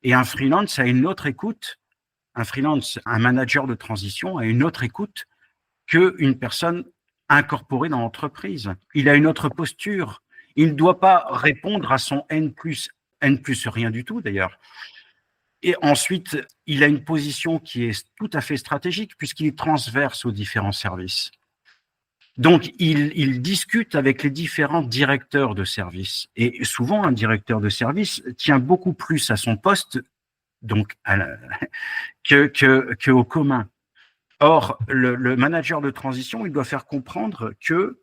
Et un freelance a une autre écoute. Un manager de transition a une autre écoute qu'une personne incorporée dans l'entreprise. Il a une autre posture. Il ne doit pas répondre à son N+, rien du tout, d'ailleurs. Et ensuite, il a une position qui est tout à fait stratégique puisqu'il est transverse aux différents services. Donc, il discute avec les différents directeurs de service. Et souvent, un directeur de service tient beaucoup plus à son poste donc que au commun. Or, le manager de transition, il doit faire comprendre que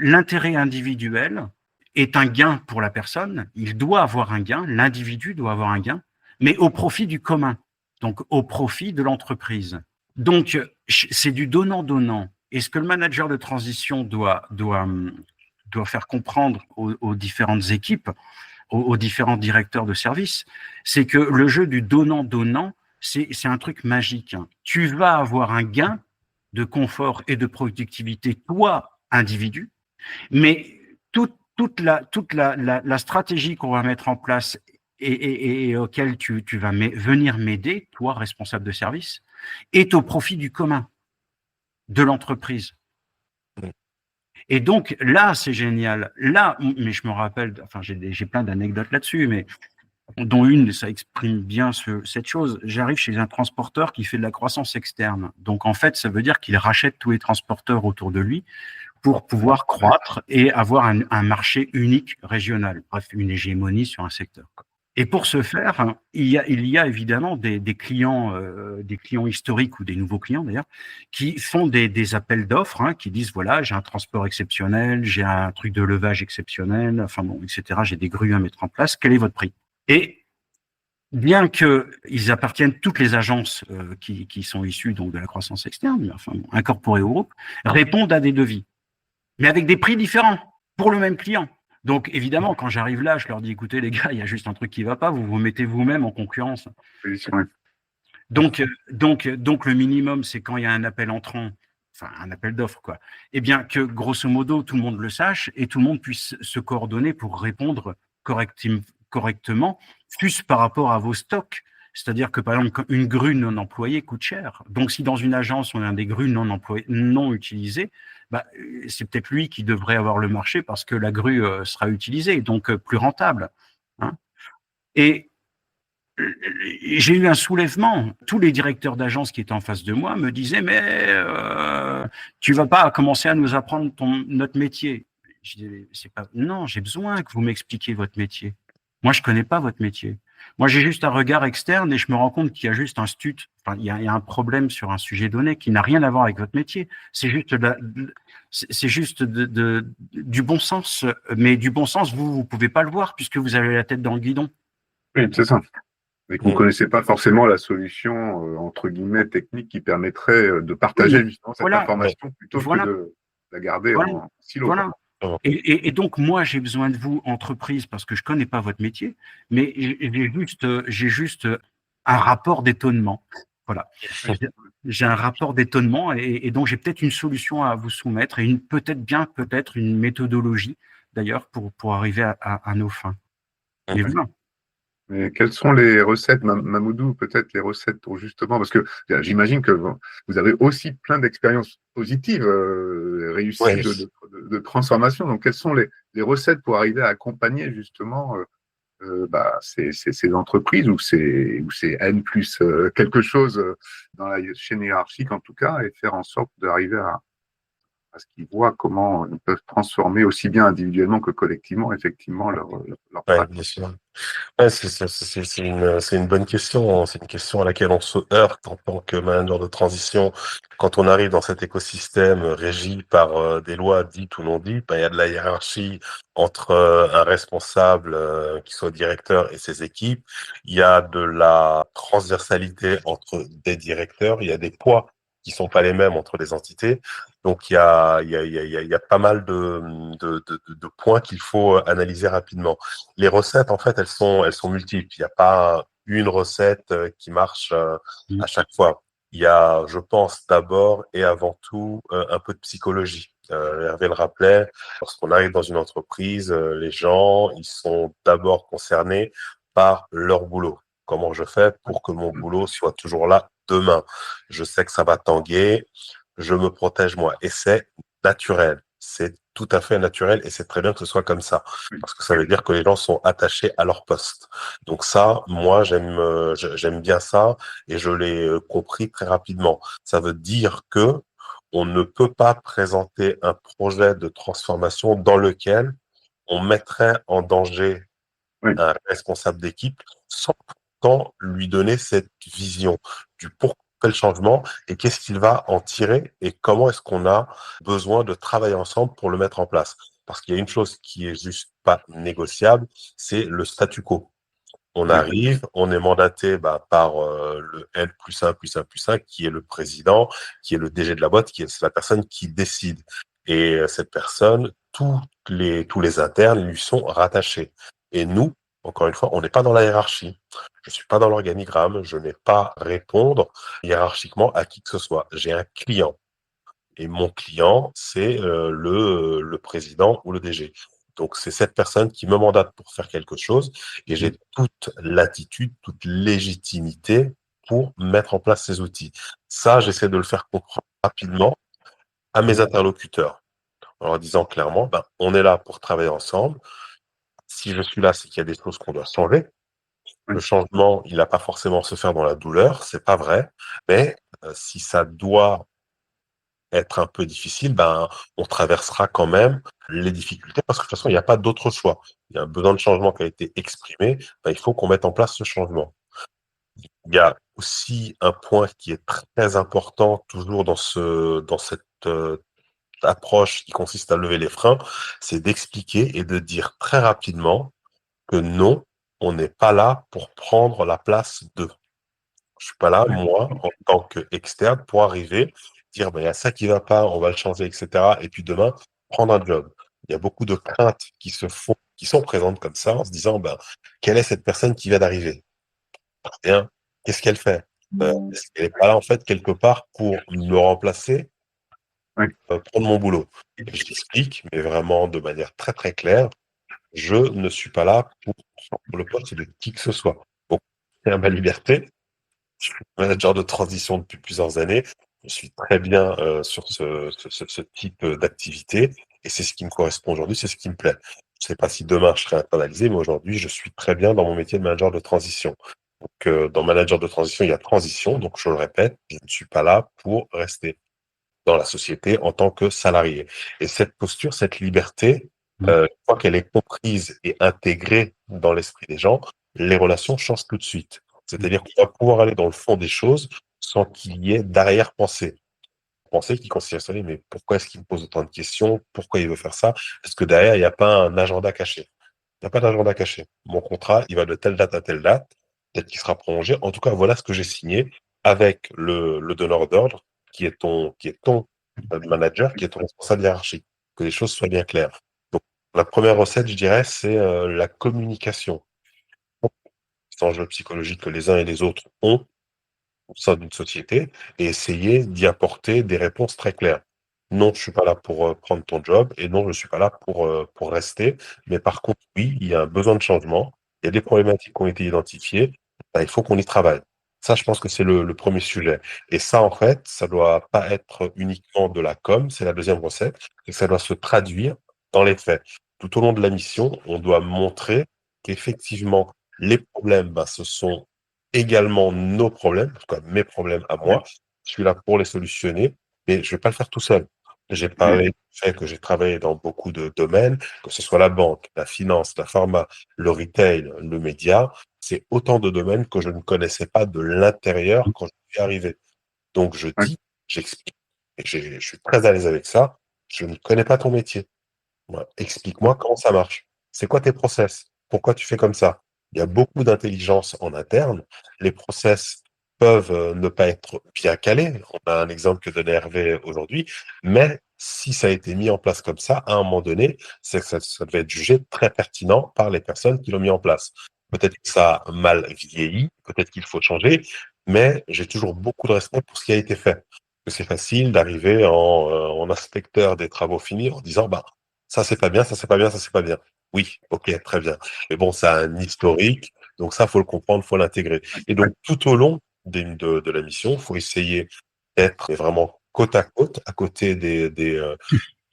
l'intérêt individuel est un gain pour la personne, il doit avoir un gain, l'individu doit avoir un gain, mais au profit du commun, donc au profit de l'entreprise. Donc, c'est du donnant-donnant. Et ce que le manager de transition doit dois faire comprendre aux différentes équipes, aux différents directeurs de service, c'est que le jeu du donnant-donnant, c'est un truc magique. Tu vas avoir un gain de confort et de productivité, toi, individu, mais toute la stratégie qu'on va mettre en place et auquel tu vas venir m'aider, toi, responsable de service, est au profit du commun, de l'entreprise. Et donc, là, c'est génial. Là, mais je me rappelle, enfin, j'ai plein d'anecdotes là-dessus, mais dont une, ça exprime bien cette chose. J'arrive chez un transporteur qui fait de la croissance externe. Donc, en fait, ça veut dire qu'il rachète tous les transporteurs autour de lui pour pouvoir croître et avoir un marché unique régional. Bref, une hégémonie sur un secteur. Et pour ce faire, il y a évidemment des clients historiques ou des nouveaux clients d'ailleurs, qui font des appels d'offres, qui disent voilà, j'ai un transport exceptionnel, j'ai un truc de levage exceptionnel, enfin bon, etc. J'ai des grues à mettre en place. Quel est votre prix? Et bien qu'ils appartiennent, toutes les agences qui sont issues donc de la croissance externe, enfin bon, incorporées au groupe, répondent à des devis, mais avec des prix différents pour le même client. Donc, évidemment, quand j'arrive là, je leur dis, écoutez, les gars, il y a juste un truc qui ne va pas, vous vous mettez vous-même en concurrence. Donc, le minimum, c'est quand il y a un appel entrant, enfin, un appel d'offres, quoi. Eh bien, que, grosso modo, tout le monde le sache et tout le monde puisse se coordonner pour répondre correctement, plus par rapport à vos stocks. C'est-à-dire que, par exemple, une grue non employée coûte cher. Donc, si dans une agence, on a des grues non utilisées, c'est peut-être lui qui devrait avoir le marché parce que la grue sera utilisée, donc plus rentable. Et j'ai eu un soulèvement. Tous les directeurs d'agence qui étaient en face de moi me disaient « Mais tu vas pas commencer à nous apprendre notre métier ». Je disais « Non, j'ai besoin que vous m'expliquiez votre métier. Moi, je connais pas votre métier. Moi, j'ai juste un regard externe et je me rends compte qu'il y a juste un il y a un problème sur un sujet donné qui n'a rien à voir avec votre métier. C'est juste du bon sens. Mais du bon sens, vous pouvez pas le voir puisque vous avez la tête dans le guidon. » Oui, c'est ça. Et que vous ne connaissez pas forcément la solution, entre guillemets, technique qui permettrait de partager justement cette information plutôt que de la garder en silo. Voilà. Et donc, moi, j'ai besoin de vous, entreprise, parce que je connais pas votre métier, mais j'ai juste un rapport d'étonnement. Voilà. J'ai un rapport d'étonnement et donc j'ai peut-être une solution à vous soumettre et peut-être une méthodologie, d'ailleurs, pour arriver à nos fins. Mais voilà. Mais quelles sont les recettes, Mamoudou, peut-être les recettes pour justement, parce que j'imagine que vous avez aussi plein d'expériences positives, réussies de transformation. Donc, quelles sont les recettes pour arriver à accompagner justement ces entreprises où c'est N plus quelque chose dans la chaîne hiérarchique en tout cas, et faire en sorte d'arriver à ce qu'ils voient comment ils peuvent transformer aussi bien individuellement que collectivement, effectivement, leur pratique. Bien sûr. C'est une bonne question. C'est une question à laquelle on se heurte en tant que manager de transition. Quand on arrive dans cet écosystème régi par des lois dites ou non dites, il y a de la hiérarchie entre un responsable qui soit directeur et ses équipes. Il y a de la transversalité entre des directeurs. Il y a des poids qui sont pas les mêmes entre les entités. Donc il y a pas mal de points qu'il faut analyser rapidement. Les recettes, en fait, elles sont multiples. Il n'y a pas une recette qui marche à chaque fois. Il y a, je pense, d'abord et avant tout un peu de psychologie. Hervé le rappelait, lorsqu'on arrive dans une entreprise, les gens, ils sont d'abord concernés par leur boulot. Comment je fais pour que mon boulot soit toujours là demain? Je sais que ça va tanguer, je me protège moi. Et c'est naturel. C'est tout à fait naturel et c'est très bien que ce soit comme ça. Parce que ça veut dire que les gens sont attachés à leur poste. Donc ça, moi, j'aime bien ça et je l'ai compris très rapidement. Ça veut dire que on ne peut pas présenter un projet de transformation dans lequel on mettrait en danger un responsable d'équipe sans pourtant lui donner cette vision du pourquoi le changement et qu'est-ce qu'il va en tirer et comment est-ce qu'on a besoin de travailler ensemble pour le mettre en place. Parce qu'il y a une chose qui est juste pas négociable, c'est le statu quo. On arrive, on est mandaté par le N plus 1 plus 1 plus 1 qui est le président, qui est le DG de la boîte, qui est la personne qui décide. Et cette personne, tous les internes lui sont rattachés. Et nous, encore une fois, on n'est pas dans la hiérarchie. Je suis pas dans l'organigramme. Je n'ai pas à répondre hiérarchiquement à qui que ce soit. J'ai un client. Et mon client, c'est le président ou le DG. Donc, c'est cette personne qui me mandate pour faire quelque chose et j'ai toute latitude, toute légitimité pour mettre en place ces outils. Ça, j'essaie de le faire comprendre rapidement à mes interlocuteurs en leur disant clairement, ben, on est là pour travailler ensemble. Si je suis là, c'est qu'il y a des choses qu'on doit changer. Le changement, il n'a pas forcément à se faire dans la douleur, c'est pas vrai. Mais si ça doit être un peu difficile, ben, on traversera quand même les difficultés parce que de toute façon, il n'y a pas d'autre choix. Il y a un besoin de changement qui a été exprimé, ben, il faut qu'on mette en place ce changement. Il y a aussi un point qui est très important toujours dans cette approche qui consiste à lever les freins, c'est d'expliquer et de dire très rapidement que non, on n'est pas là pour prendre la place d'eux. Je suis pas là, moi, en tant qu'externe, pour arriver, dire, ben, il y a ça qui va pas, on va le changer, etc. Et puis demain, prendre un job. Il y a beaucoup de craintes qui sont présentes comme ça, en se disant, ben, quelle est cette personne qui vient d'arriver? Bien, qu'est-ce qu'elle fait? Est-ce qu'elle est pas là, en fait, quelque part pour me remplacer, prendre mon boulot? Et je l'explique, mais vraiment de manière très, très claire. Je ne suis pas là pour prendre le poste de qui que ce soit. Donc, c'est ma liberté. Je suis manager de transition depuis plusieurs années. Je suis très bien sur ce type d'activité et c'est ce qui me correspond aujourd'hui, c'est ce qui me plaît. Je ne sais pas si demain je serai internalisé, mais aujourd'hui, je suis très bien dans mon métier de manager de transition. Donc, dans manager de transition, il y a transition. Donc, je le répète, je ne suis pas là pour rester dans la société en tant que salarié. Et cette posture, cette liberté, une fois qu'elle est comprise et intégrée dans l'esprit des gens, les relations changent tout de suite. C'est-à-dire qu'on va pouvoir aller dans le fond des choses sans qu'il y ait d'arrière-pensée. Pensée qui consiste à se dire, mais pourquoi est-ce qu'il me pose autant de questions? Pourquoi il veut faire ça? Est-ce que derrière, il n'y a pas un agenda caché? Il n'y a pas d'agenda caché. Mon contrat, il va de telle date à telle date. Peut-être qu'il sera prolongé. En tout cas, voilà ce que j'ai signé avec le donneur d'ordre, qui est ton manager, qui est ton responsable hiérarchique. Que les choses soient bien claires. Donc, la première recette, je dirais, c'est la communication. C'est un enjeu psychologique que les uns et les autres ont au sein d'une société et essayer d'y apporter des réponses très claires. Non, je suis pas là pour prendre ton job et non, je suis pas là pour rester. Mais par contre, oui, il y a un besoin de changement. Il y a des problématiques qui ont été identifiées. Ben, il faut qu'on y travaille. Ça, je pense que c'est le premier sujet. Et ça, en fait, ça doit pas être uniquement de la com. C'est la deuxième recette. C'est que ça doit se traduire dans les faits. Tout au long de la mission, on doit montrer qu'effectivement, les problèmes, ben, ce sont également nos problèmes, en tout cas mes problèmes à moi. Je suis là pour les solutionner, mais je vais pas le faire tout seul. J'ai parlé du fait que j'ai travaillé dans beaucoup de domaines, que ce soit la banque, la finance, la pharma, le retail, le média. C'est autant de domaines que je ne connaissais pas de l'intérieur quand je suis arrivé. Donc je dis, j'explique, et je suis très à l'aise avec ça. Je ne connais pas ton métier. Voilà. Explique-moi comment ça marche. C'est quoi tes process? Pourquoi tu fais comme ça? Il y a beaucoup d'intelligence en interne. Les process peuvent ne pas être bien calés. On a un exemple que donnait Hervé aujourd'hui. Mais si ça a été mis en place comme ça, à un moment donné, c'est que ça devait être jugé très pertinent par les personnes qui l'ont mis en place. Peut-être que ça a mal vieilli, peut-être qu'il faut changer, mais j'ai toujours beaucoup de respect pour ce qui a été fait. Que c'est facile d'arriver en inspecteur des travaux finis en disant, bah, ça c'est pas bien, ça c'est pas bien, ça c'est pas bien. Oui, ok, très bien. Mais bon, ça a un historique, donc ça faut le comprendre, faut l'intégrer. Et donc tout au long de la mission, faut essayer d'être vraiment côte à côté des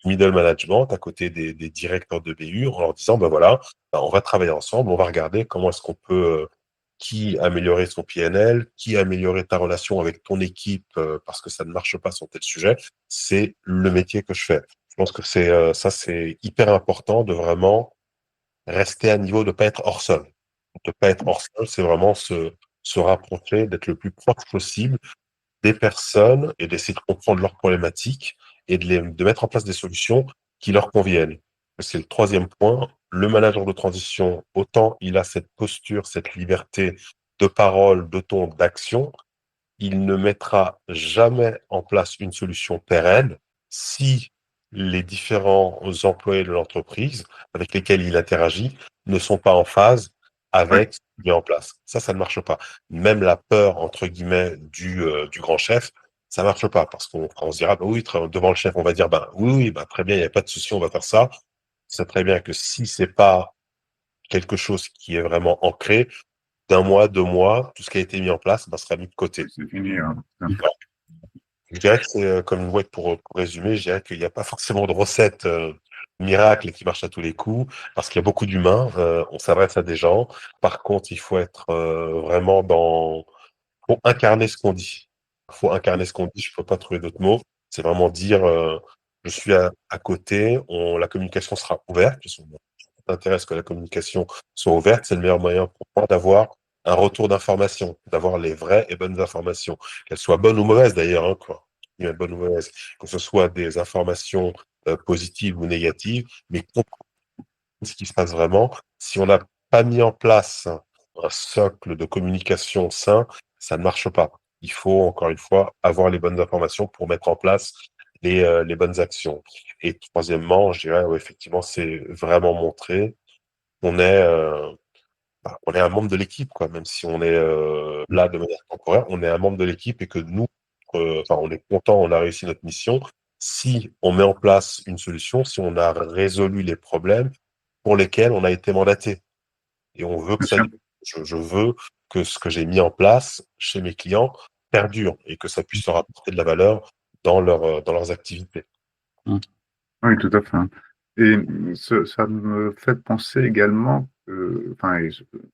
middle management, à côté des directeurs de BU, en leur disant, ben voilà, ben on va travailler ensemble, on va regarder comment est-ce qu'on peut qui améliorer son PNL, qui améliorer ta relation avec ton équipe parce que ça ne marche pas sur tel sujet. C'est le métier que je fais. Je pense que c'est hyper important de vraiment rester à niveau, de pas être hors sol. De pas être hors sol, c'est vraiment se rapprocher, d'être le plus proche possible des personnes et d'essayer de comprendre leurs problématiques et de mettre en place des solutions qui leur conviennent. C'est le troisième point. Le manager de transition, autant il a cette posture, cette liberté de parole, de ton, d'action, il ne mettra jamais en place une solution pérenne si les différents employés de l'entreprise avec lesquels il interagit ne sont pas en phase Ouais. avec ce qu'il met en place. Ça ne marche pas. Même la peur, entre guillemets, du grand chef, ça marche pas parce qu'on se dira, bah oui, devant le chef, on va dire, bah oui, bah très bien, il n'y a pas de souci, on va faire ça. C'est très bien que si c'est pas quelque chose qui est vraiment ancré, d'un mois, 2 mois, tout ce qui a été mis en place, bah, sera mis de côté. C'est fini. Hein. Je dirais que c'est comme pour résumer, je dirais qu'il n'y a pas forcément de recette miracle qui marche à tous les coups, parce qu'il y a beaucoup d'humains, on s'adresse à des gens. Par contre, il faut être vraiment faut incarner ce qu'on dit. Il faut incarner ce qu'on dit, je ne peux pas trouver d'autres mots. C'est vraiment dire, je suis à côté, la communication sera ouverte, parce qu'on intéresse que la communication soit ouverte, c'est le meilleur moyen pour moi d'avoir un retour d'information, d'avoir les vraies et bonnes informations, qu'elles soient bonnes ou mauvaises d'ailleurs, hein, quoi. Bonnes ou mauvaises, que ce soit des informations positives ou négatives, mais comprendre ce qui se passe vraiment. Si on n'a pas mis en place un socle de communication sain, ça ne marche pas. Il faut, encore une fois, avoir les bonnes informations pour mettre en place les bonnes actions. Et troisièmement, je dirais, ouais, effectivement, c'est vraiment montrer qu'on on est un membre de l'équipe, quoi. Même si on est là de manière temporaire, on est un membre de l'équipe et que nous, on est content, on a réussi notre mission. Si on met en place une solution, si on a résolu les problèmes pour lesquels on a été mandaté. Et on veut que ça dure. Je veux que ce que j'ai mis en place chez mes clients perdure et que ça puisse leur apporter de la valeur dans leurs activités. Oui, tout à fait. Et ça me fait penser également, par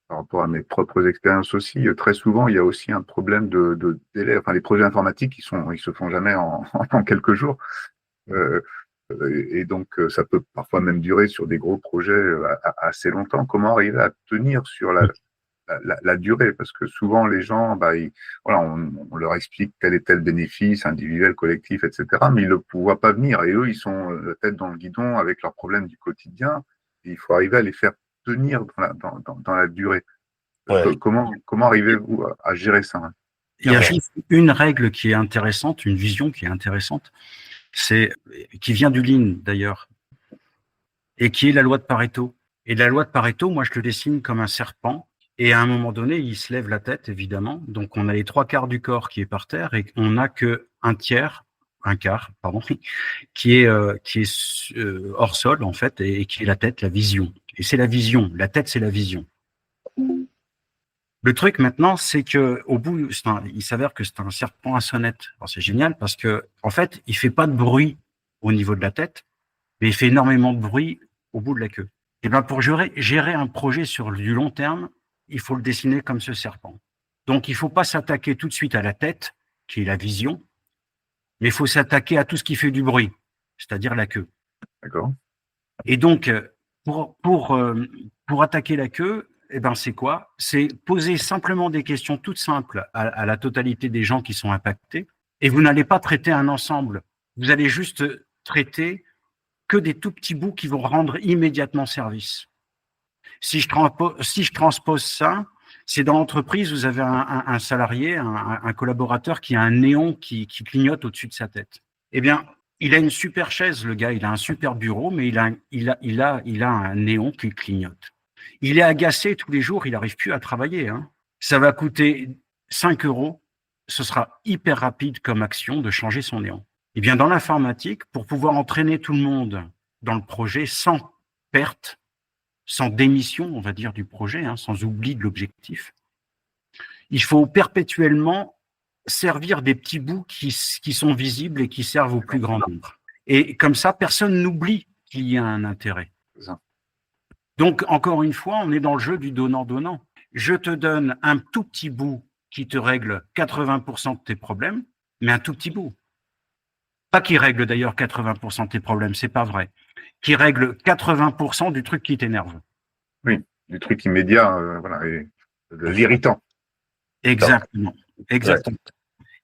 rapport à mes propres expériences aussi, très souvent, il y a aussi un problème de délai. Enfin, les projets informatiques, ils se font jamais en quelques jours. Et donc, ça peut parfois même durer sur des gros projets assez longtemps. Comment arriver à tenir sur la durée? Parce que souvent, les gens, voilà, on leur explique tel et tel bénéfice individuel, collectif, etc., mais ils ne le voient pas venir. Et eux, ils sont la tête dans le guidon avec leurs problèmes du quotidien. Et il faut arriver à les faire tenir dans la durée. Ouais. Comment arrivez-vous à gérer ça? Hein? Il y a juste une règle qui est intéressante, une vision qui est intéressante, qui vient du Lean d'ailleurs, et qui est la loi de Pareto. Et la loi de Pareto, moi je le dessine comme un serpent, et à un moment donné, il se lève la tête, évidemment, donc on a les 3/4 du corps qui est par terre, et on n'a que un quart, qui est hors sol, en fait, et qui est la tête, la vision. Et c'est la vision, la tête c'est la vision. Le truc maintenant, c'est que au bout, il s'avère que c'est un serpent à sonnette. Alors, c'est génial parce que en fait, il fait pas de bruit au niveau de la tête, mais il fait énormément de bruit au bout de la queue. Et ben pour gérer un projet sur du long terme, il faut le dessiner comme ce serpent. Donc il faut pas s'attaquer tout de suite à la tête, qui est la vision, mais il faut s'attaquer à tout ce qui fait du bruit, c'est-à-dire la queue. D'accord. Et donc pour attaquer la queue, eh ben c'est quoi? C'est poser simplement des questions toutes simples à la totalité des gens qui sont impactés. Et vous n'allez pas traiter un ensemble. Vous allez juste traiter que des tout petits bouts qui vont rendre immédiatement service. Si je transpose ça, c'est dans l'entreprise, vous avez un salarié, un collaborateur qui a un néon qui clignote au-dessus de sa tête. Eh bien, il a une super chaise, le gars, il a un super bureau, mais il a un néon qui clignote. Il est agacé tous les jours, il n'arrive plus à travailler. Hein. Ça va coûter 5 €. Ce sera hyper rapide comme action de changer son néon. Eh bien, dans l'informatique, pour pouvoir entraîner tout le monde dans le projet sans perte, sans démission, on va dire, du projet, hein, sans oubli de l'objectif, il faut perpétuellement servir des petits bouts qui sont visibles et qui servent au plus grand nombre. Et comme ça, personne n'oublie qu'il y a un intérêt. Donc, encore une fois, on est dans le jeu du donnant-donnant. Je te donne un tout petit bout qui te règle 80% de tes problèmes, mais un tout petit bout. Pas qui règle d'ailleurs 80% de tes problèmes, c'est pas vrai. Qui règle 80% du truc qui t'énerve. Oui, du truc immédiat, voilà, et de l'irritant. Exactement. Exactement.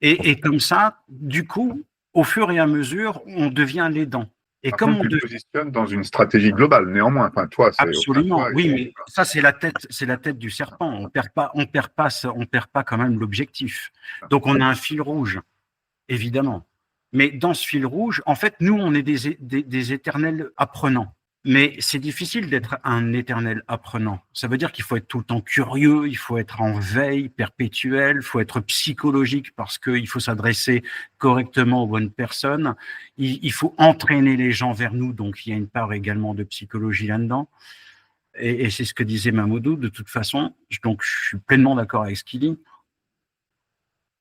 Ouais. Et comme ça, du coup, au fur et à mesure, on devient l'aidant. Et Par comme contre, on tu te positionnes dans une stratégie globale, néanmoins. Enfin, toi, c'est absolument, toi, oui, mais ça c'est la tête du serpent. On perd pas quand même l'objectif. Donc on a un fil rouge, évidemment. Mais dans ce fil rouge, en fait, nous, on est des éternels apprenants. Mais c'est difficile d'être un éternel apprenant. Ça veut dire qu'il faut être tout le temps curieux, il faut être en veille perpétuelle, il faut être psychologique parce qu'il faut s'adresser correctement aux bonnes personnes. Il faut entraîner les gens vers nous, donc il y a une part également de psychologie là-dedans. Et c'est ce que disait Mamoudou, de toute façon. Donc je suis pleinement d'accord avec ce qu'il dit.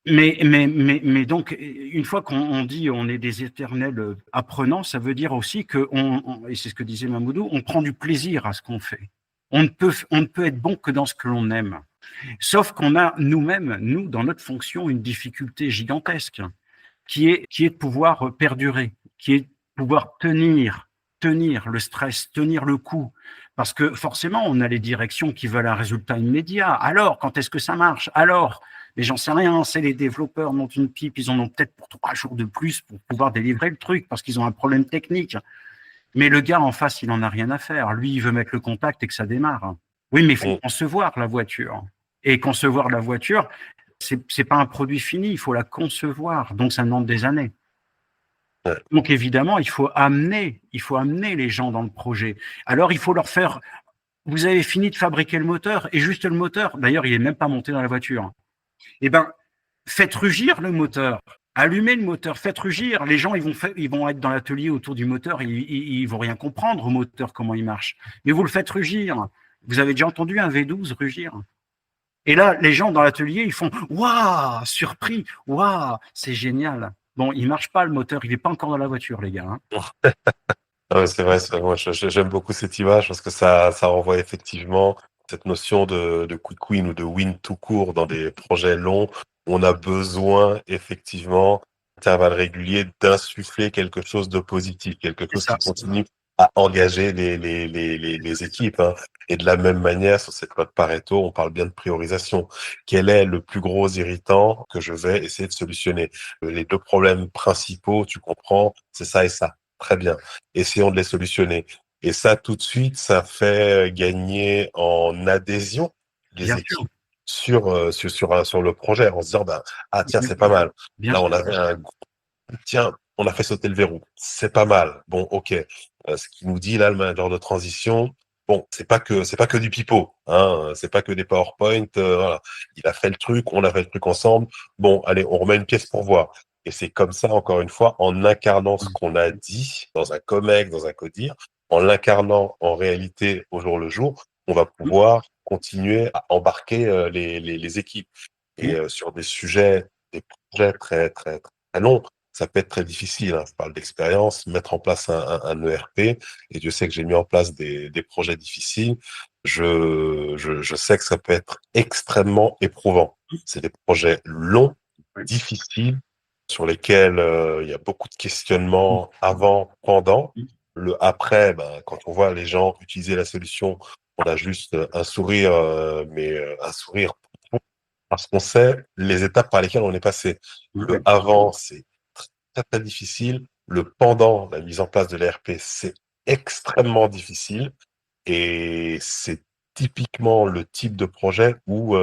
Mais donc, une fois qu'on dit on est des éternels apprenants, ça veut dire aussi que, et c'est ce que disait Mamoudou, on prend du plaisir à ce qu'on fait. On ne peut être bon que dans ce que l'on aime. Sauf qu'on a nous-mêmes, nous, dans notre fonction, une difficulté gigantesque qui est de pouvoir perdurer, qui est de pouvoir tenir le stress, tenir le coup. Parce que forcément, on a les directions qui veulent un résultat immédiat. Alors, quand est-ce que ça marche? Alors, mais j'en sais rien, c'est les développeurs montent une pipe, ils en ont peut-être pour 3 jours de plus pour pouvoir délivrer le truc parce qu'ils ont un problème technique. Mais le gars en face, il en a rien à faire. Lui, il veut mettre le contact et que ça démarre. Oui, mais il faut concevoir la voiture. Et concevoir la voiture, c'est pas un produit fini, il faut la concevoir. Donc, ça demande des années. Donc, évidemment, il faut amener les gens dans le projet. Alors, il faut leur faire, vous avez fini de fabriquer le moteur et juste le moteur, d'ailleurs, il est même pas monté dans la voiture. Eh ben, faites rugir le moteur, allumez le moteur, faites rugir. Les gens, ils vont être dans l'atelier autour du moteur, ils vont rien comprendre au moteur, comment il marche. Mais vous le faites rugir. Vous avez déjà entendu un V12 rugir? Et là, les gens dans l'atelier, ils font « Waouh, surpris, waouh, c'est génial ». Bon, il marche pas le moteur, il n'est pas encore dans la voiture, les gars. Ouais, c'est vrai, moi j'aime beaucoup cette image parce que ça renvoie effectivement cette notion de quick win ou de win tout court dans des projets longs. On a besoin effectivement, intervalles réguliers, d'insuffler quelque chose de positif, quelque chose qui continue à engager les équipes. Hein. Et de la même manière, sur cette loi de Pareto, on parle bien de priorisation. Quel est le plus gros irritant que je vais essayer de solutionner? Les 2 problèmes principaux, tu comprends, c'est ça et ça. Très bien. Essayons de les solutionner. Et ça, tout de suite, ça fait gagner en adhésion des équipes sur le projet en se disant, tiens, c'est pas mal. Là, on avait tiens, on a fait sauter le verrou. C'est pas mal. Bon, ok. Ce qu'il nous dit là, le manager de transition, bon, c'est pas que du pipeau, hein. C'est pas que des PowerPoint. Voilà. Il a fait le truc, on a fait le truc ensemble. Bon, allez, on remet une pièce pour voir. Et c'est comme ça, encore une fois, en incarnant ce qu'on a dit dans un COMEX, dans un CODIR, en l'incarnant en réalité au jour le jour, on va pouvoir continuer à embarquer les équipes. Et sur des sujets, des projets très, très, très longs, ça peut être très difficile. Hein. Je parle d'expérience, mettre en place un ERP, et Dieu sait que j'ai mis en place des projets difficiles. Je sais que ça peut être extrêmement éprouvant. C'est des projets longs, difficiles, sur lesquels il y a beaucoup de questionnements avant, pendant. Le après, quand on voit les gens utiliser la solution, on a juste un sourire, mais un sourire parce qu'on sait les étapes par lesquelles on est passé. Le avant, c'est très, très difficile. Le pendant, la mise en place de l'ERP, c'est extrêmement difficile. Et c'est typiquement le type de projet où,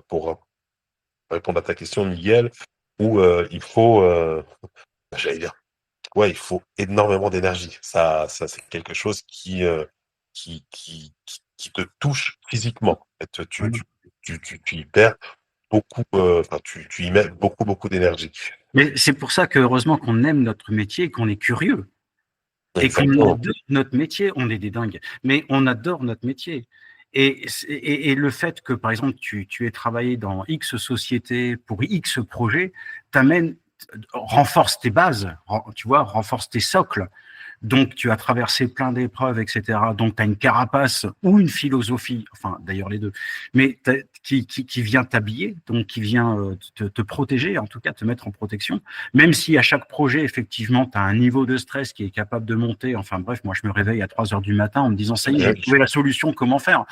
pour répondre à ta question, Miguel, où il faut, j'allais dire, ouais, il faut énormément d'énergie. Ça, c'est quelque chose qui te touche physiquement. En fait, tu y perds beaucoup, tu y mets beaucoup d'énergie. Mais c'est pour ça que heureusement qu'on aime notre métier et qu'on est curieux. Et qu'on adore notre métier, on est des dingues, mais on adore notre métier. Et le fait que, par exemple, tu aies travaillé dans X société pour X projet, renforce tes bases, tu vois, renforce tes socles. Donc, tu as traversé plein d'épreuves, etc. Donc, tu as une carapace ou une philosophie, enfin, d'ailleurs les deux, mais qui vient t'habiller, donc qui vient te protéger, en tout cas, te mettre en protection. Même si à chaque projet, effectivement, tu as un niveau de stress qui est capable de monter. Enfin, bref, moi, je me réveille à 3 heures du matin en me disant, ça y est, j'ai trouvé la solution, comment faire?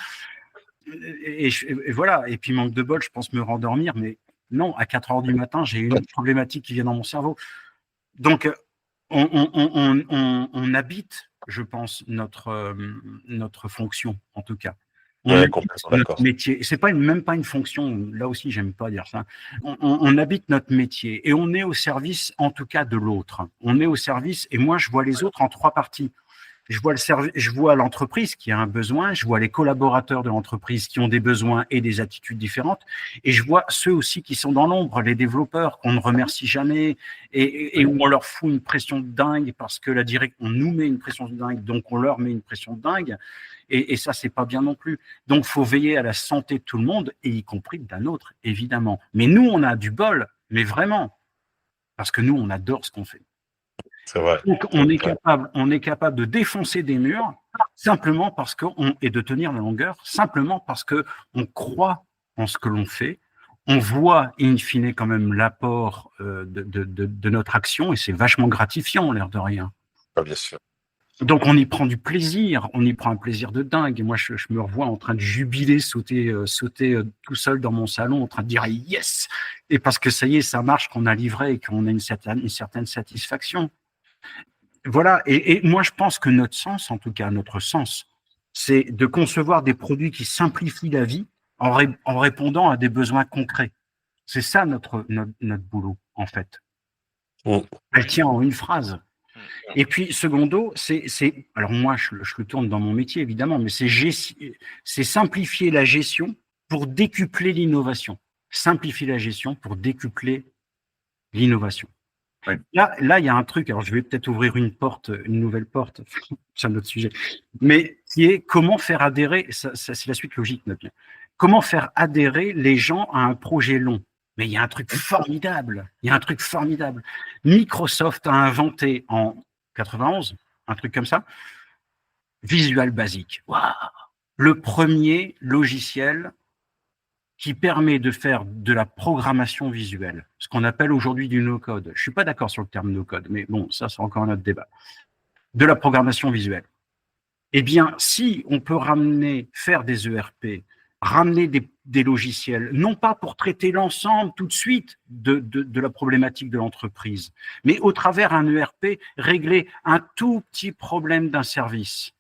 Et voilà. Et puis, manque de bol, je pense me rendormir, mais non, à 4 heures du matin, j'ai une problématique qui vient dans mon cerveau. Donc, on habite, je pense, notre fonction, en tout cas. On Ouais, habite complètement notre d'accord. métier. C'est pas même pas une fonction. Là aussi, j'aime pas dire ça. On habite notre métier et on est au service, en tout cas, de l'autre. On est au service. Et moi, je vois les autres en trois parties. Je vois l'entreprise qui a un besoin, je vois les collaborateurs de l'entreprise qui ont des besoins et des attitudes différentes, et je vois ceux aussi qui sont dans l'ombre, les développeurs qu'on ne remercie jamais et où on leur fout une pression de dingue parce que on nous met une pression de dingue, donc on leur met une pression de dingue, et ça, c'est pas bien non plus. Donc, faut veiller à la santé de tout le monde, et y compris d'un autre, évidemment. Mais nous, on a du bol, mais vraiment, parce que nous, on adore ce qu'on fait. C'est vrai. Donc, C'est vrai. on est capable de défoncer des murs simplement parce et de tenir la longueur, simplement parce que on croit en ce que l'on fait. On voit, in fine, quand même l'apport de notre action et c'est vachement gratifiant, l'air de rien. Ah, bien sûr. Donc, on y prend du plaisir, on y prend un plaisir de dingue. Et moi, je me revois en train de jubiler, sauter tout seul dans mon salon, en train de dire yes! Et parce que ça y est, ça marche, qu'on a livré et qu'on a une certaine satisfaction. Voilà, et moi je pense que notre sens, en tout cas notre sens, c'est de concevoir des produits qui simplifient la vie en répondant à des besoins concrets. C'est ça notre boulot, en fait. Mm. Elle tient en une phrase. Et puis, secondo, alors moi je le tourne dans mon métier évidemment, mais c'est simplifier la gestion pour décupler l'innovation. Simplifier la gestion pour décupler l'innovation. Oui. Là, il y a un truc, alors je vais peut-être ouvrir une nouvelle porte, c'est un autre sujet, mais qui est comment faire adhérer, ça c'est la suite logique, note bien, comment faire adhérer les gens à un projet long. Mais il y a un truc formidable, Microsoft a inventé en 91, un truc comme ça, Visual Basic. Waouh, le premier logiciel qui permet de faire de la programmation visuelle, ce qu'on appelle aujourd'hui du no-code. Je suis pas d'accord sur le terme no-code, mais bon, ça c'est encore un autre débat. De la programmation visuelle. Eh bien, si on peut faire des ERP, ramener des logiciels, non pas pour traiter l'ensemble tout de suite de la problématique de l'entreprise, mais au travers un ERP, régler un tout petit problème d'un service.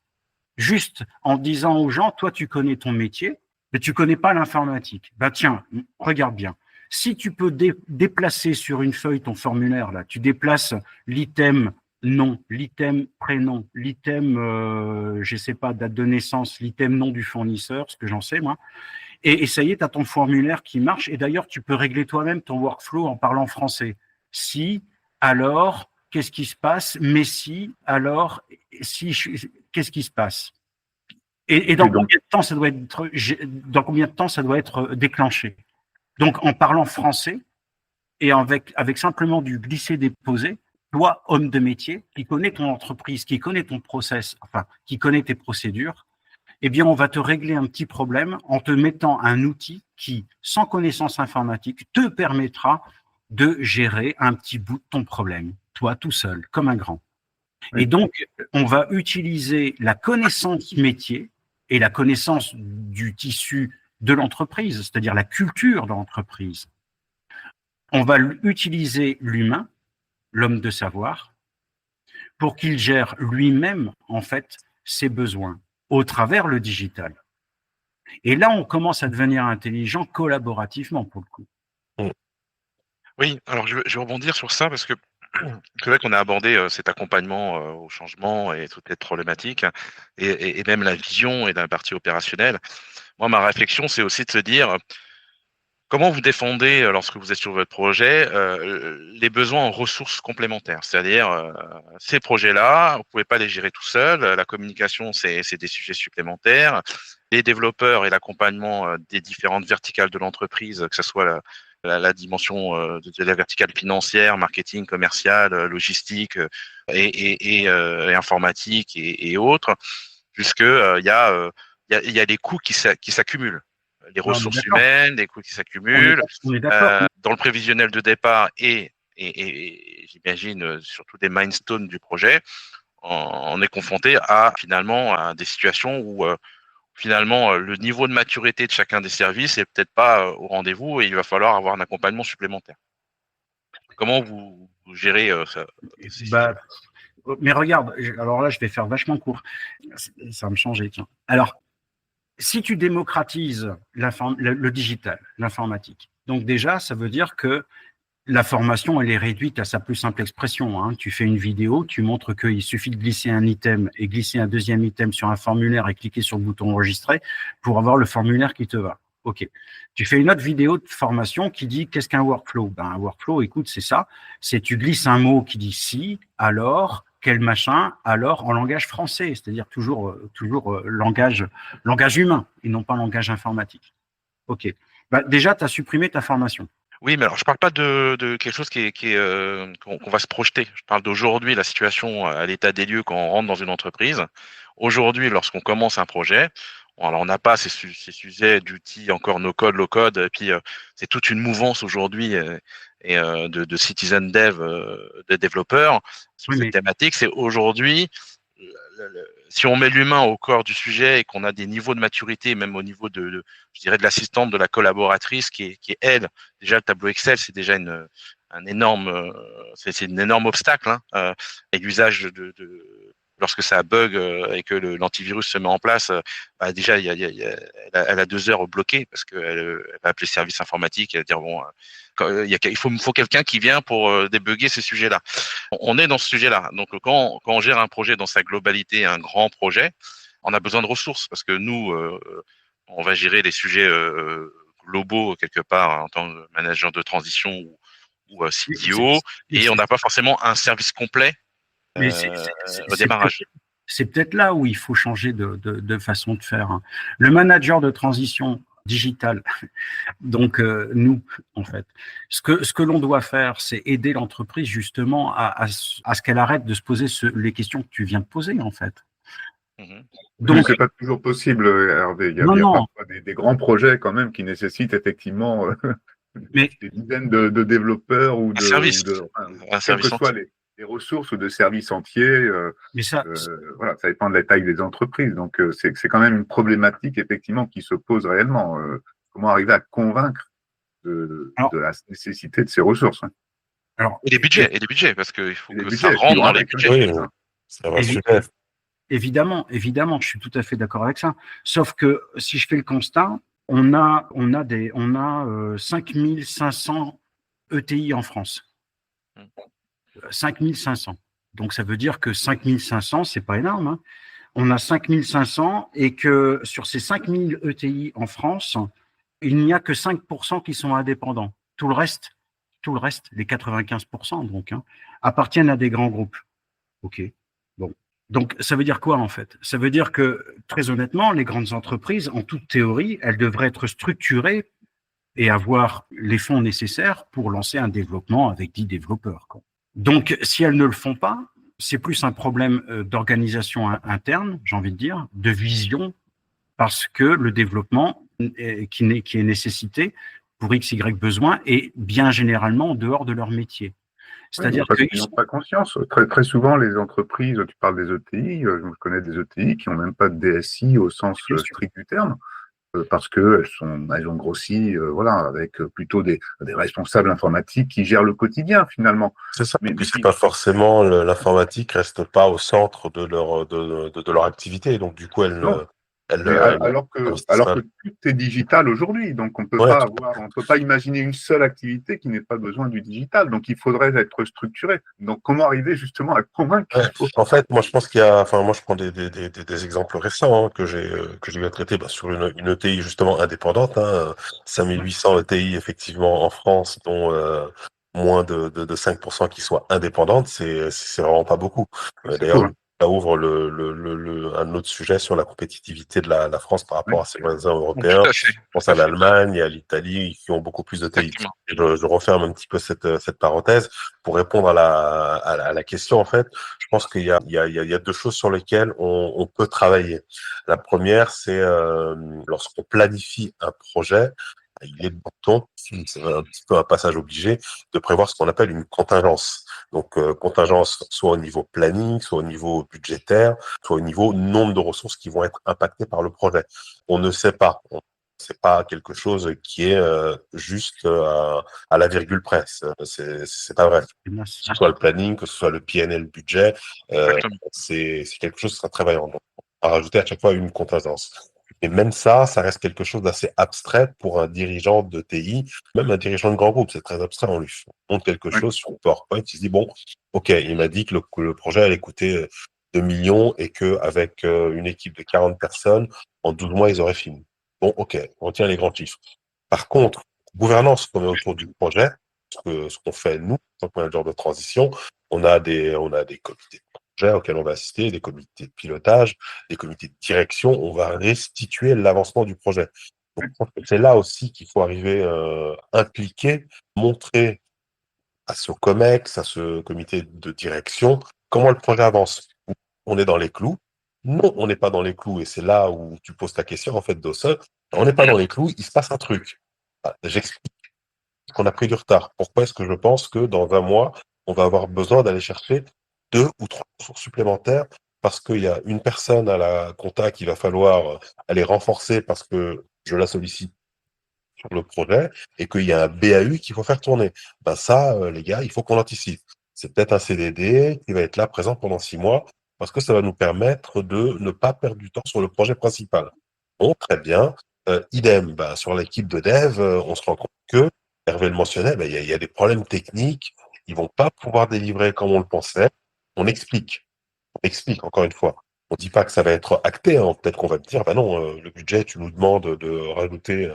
Juste en disant aux gens, toi tu connais ton métier, mais tu connais pas l'informatique. Ben tiens, regarde bien. Si tu peux déplacer sur une feuille ton formulaire, là, tu déplaces l'item nom, l'item prénom, l'item, je sais pas, date de naissance, l'item nom du fournisseur, ce que j'en sais moi, et ça y est, tu as ton formulaire qui marche, et d'ailleurs, tu peux régler toi-même ton workflow en parlant français. Si, alors, qu'est-ce qui se passe? Mais si, alors, qu'est-ce qui se passe? Et dans combien de temps ça doit être déclenché? Donc, en parlant français et avec simplement du glisser-déposer, toi, homme de métier, qui connais ton entreprise, qui connais ton process, enfin, qui connais tes procédures, eh bien, on va te régler un petit problème en te mettant un outil qui, sans connaissance informatique, te permettra de gérer un petit bout de ton problème, toi tout seul, comme un grand. Oui. Et donc, on va utiliser la connaissance métier et la connaissance du tissu de l'entreprise, c'est-à-dire la culture de l'entreprise. On va utiliser l'humain, l'homme de savoir, pour qu'il gère lui-même, en fait, ses besoins au travers le digital. Et là, on commence à devenir intelligent collaborativement, pour le coup. Oui, alors je vais rebondir sur ça parce que c'est vrai qu'on a abordé cet accompagnement au changement et toutes les problématiques et même la vision et la partie opérationnelle. Moi, ma réflexion, c'est aussi de se dire comment vous défendez, lorsque vous êtes sur votre projet, les besoins en ressources complémentaires. C'est-à-dire, ces projets-là, vous pouvez pas les gérer tout seul. La communication, c'est des sujets supplémentaires. Les développeurs et l'accompagnement des différentes verticales de l'entreprise, que ce soit la dimension de la verticale financière, marketing, commercial, logistique et informatique et autres, puisque il y a des coûts qui s'accumulent. Les ressources humaines, les coûts qui s'accumulent. Dans le prévisionnel de départ et j'imagine surtout des milestones du projet, on est confronté finalement à des situations où finalement le niveau de maturité de chacun des services est peut-être pas au rendez-vous et il va falloir avoir un accompagnement supplémentaire. Comment vous gérez ça? Mais regarde, alors là je vais faire vachement court. Ça va me changer, tiens. Alors, si tu démocratises le digital, l'informatique, donc déjà, ça veut dire que la formation, elle est réduite à sa plus simple expression. Hein. Tu fais une vidéo, tu montres qu'il suffit de glisser un item et glisser un deuxième item sur un formulaire et cliquer sur le bouton enregistrer pour avoir le formulaire qui te va. OK. Tu fais une autre vidéo de formation qui dit qu'est-ce qu'un workflow? Ben, un workflow, écoute, c'est ça. C'est tu glisses un mot qui dit si, alors, quel machin, alors, en langage français, c'est-à-dire toujours langage humain et non pas langage informatique. OK. Ben, déjà, tu as supprimé ta formation. Oui, mais alors je parle pas de quelque chose qu'on va se projeter. Je parle d'aujourd'hui, la situation à l'état des lieux quand on rentre dans une entreprise. Aujourd'hui, lorsqu'on commence un projet, alors on n'a pas ces sujets d'outils encore no code, low code, et puis c'est toute une mouvance aujourd'hui de citizen dev, de développeurs sur cette thématique. C'est aujourd'hui, si on met l'humain au corps du sujet et qu'on a des niveaux de maturité, même au niveau je dirais de l'assistante, de la collaboratrice qui est elle, déjà le tableau Excel, c'est déjà un énorme, c'est un énorme obstacle, hein, et l'usage lorsque ça bug et que l'antivirus se met en place, bah déjà elle a 2 heures bloquées parce qu'elle va appeler le service informatique et va dire bon, il faut quelqu'un qui vient pour débugger ces sujets-là. On est dans ce sujet-là. Donc quand on gère un projet dans sa globalité, un grand projet, on a besoin de ressources parce que nous, on va gérer les sujets globaux quelque part en tant que manager de transition ou CTO, et on n'a pas forcément un service complet au démarrage. C'est peut-être là où il faut changer de façon de faire. Hein. Le manager de transition digitale, donc nous, en fait, ce que l'on doit faire, c'est aider l'entreprise justement à ce qu'elle arrête de se poser les questions que tu viens de poser, en fait. Donc, c'est pas toujours possible, Hervé. Il y a parfois des grands projets quand même qui nécessitent effectivement des dizaines de développeurs ou quelles que soient les ressources ou de services entiers. Voilà, ça dépend de la taille des entreprises. Donc, c'est quand même une problématique effectivement qui se pose réellement. Comment arriver à convaincre de la nécessité de ces ressources. Hein. Alors, et des budgets, parce qu'il faut que ça rentre dans les budgets. Oui, ça va super. Évidemment, je suis tout à fait d'accord avec ça. Sauf que si je fais le constat, on a 5500 ETI en France. 5500. Donc ça veut dire que 5500, c'est pas énorme. Hein. On a 5500 et que sur ces 5000 ETI en France, il n'y a que 5% qui sont indépendants. Tout le reste, les 95% donc, hein, appartiennent à des grands groupes. OK. Bon. Donc, ça veut dire quoi, en fait? Ça veut dire que, très honnêtement, les grandes entreprises, en toute théorie, elles devraient être structurées et avoir les fonds nécessaires pour lancer un développement avec 10 développeurs. Quoi. Donc, si elles ne le font pas, c'est plus un problème d'organisation interne, j'ai envie de dire, de vision, parce que le développement qui est nécessité pour X, Y besoin est bien généralement en dehors de leur métier. C'est-à-dire qu'ils n'ont pas conscience. Très, très souvent, les entreprises, tu parles des ETI, je connais des ETI qui n'ont même pas de DSI au sens strict du terme, parce qu'elles ont grossi avec plutôt des responsables informatiques qui gèrent le quotidien, finalement. C'est ça, mais c'est pas forcément l'informatique reste pas au centre de leur activité, donc du coup, alors que tout est digital aujourd'hui, donc on peut pas imaginer une seule activité qui n'ait pas besoin du digital. Donc il faudrait être structuré. Donc comment arriver justement à convaincre En fait, moi je pense qu'il y a, moi je prends des exemples récents que j'ai eu à traiter sur une ETI justement indépendante, 5800 ETI effectivement en France, dont moins de 5% qui soient indépendantes, c'est vraiment pas beaucoup. D'ailleurs, ça ouvre un autre sujet sur la compétitivité de la France par rapport à ses voisins européens. Je pense à l'Allemagne et à l'Italie qui ont beaucoup plus de TI. Je referme un petit peu cette parenthèse pour répondre à la question. En fait, je pense qu'il y a deux choses sur lesquelles on peut travailler. La première, c'est lorsqu'on planifie un projet, il est de bon ton, c'est un petit peu un passage obligé, de prévoir ce qu'on appelle une contingence. Donc, contingence soit au niveau planning, soit au niveau budgétaire, soit au niveau nombre de ressources qui vont être impactées par le projet. On ne sait pas. C'est pas quelque chose qui est juste à la virgule près. C'est pas vrai. Que ce soit le planning, que ce soit le PNL budget, c'est quelque chose de très vaillant. Donc, on va rajouter à chaque fois une contingence. Et même ça reste quelque chose d'assez abstrait pour un dirigeant de TI, même un dirigeant de grand groupe. C'est très abstrait. On lui montre quelque Ouais. chose sur le PowerPoint. Il se dit, bon, OK, il m'a dit que le projet allait coûter 2 millions et qu'avec une équipe de 40 personnes, en 12 mois, ils auraient fini. Bon, OK, on retient les grands chiffres. Par contre, gouvernance qu'on met autour du projet, ce qu'on fait, nous, en tant que manager de transition, on a des comités de projet auxquels on va assister, des comités de pilotage, des comités de direction, on va restituer l'avancement du projet. Donc, je pense que c'est là aussi qu'il faut arriver impliquer, montrer à ce COMEX, à ce comité de direction, comment le projet avance. On est dans les clous. Non, on n'est pas dans les clous. Et c'est là où tu poses ta question, en fait, Dawson. On n'est pas dans les clous, il se passe un truc. J'explique qu'on a pris du retard. Pourquoi est-ce que je pense que dans 20 mois, on va avoir besoin d'aller chercher 2 ou 3 ressources supplémentaires parce qu'il y a une personne à la compta qu'il va falloir aller renforcer parce que je la sollicite sur le projet et qu'il y a un BAU qu'il faut faire tourner. Ben ça, les gars, il faut qu'on l'anticipe. C'est peut-être un CDD qui va être là présent pendant 6 mois parce que ça va nous permettre de ne pas perdre du temps sur le projet principal. Bon, très bien. Idem, ben, sur l'équipe de dev, on se rend compte que, Hervé le mentionnait, ben, il y a des problèmes techniques. Ils vont pas pouvoir délivrer comme on le pensait. On explique. On explique, encore une fois. On dit pas que ça va être acté, hein. Peut-être qu'on va te dire, bah non, le budget, tu nous demandes de rajouter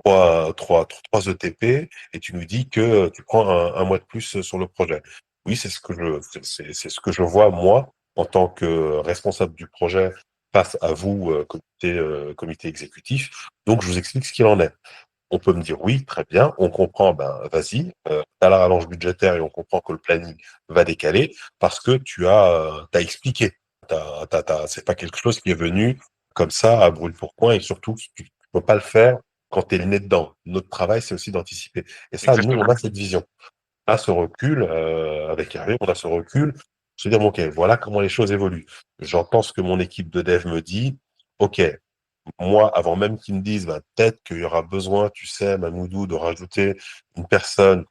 3 ETP et tu nous dis que tu prends un mois de plus sur le projet. Oui, c'est ce que je vois, moi, en tant que responsable du projet face à vous, comité exécutif. Donc, je vous explique ce qu'il en est. On peut me dire oui, très bien, on comprend, ben vas-y, t'as la rallonge budgétaire et on comprend que le planning va décaler parce que t'as expliqué. C'est pas quelque chose qui est venu comme ça à brûle-pourpoint et surtout, tu peux pas le faire quand t'es le nez dedans. Notre travail, c'est aussi d'anticiper. Et ça, nous, on a cette vision. On a ce recul, avec Hervé, on a ce recul, se dire, bon, OK, voilà comment les choses évoluent. J'entends ce que mon équipe de dev me dit. OK, moi, avant même qu'ils me disent, bah, peut-être qu'il y aura besoin, tu sais, Mamoudou, de rajouter une personne,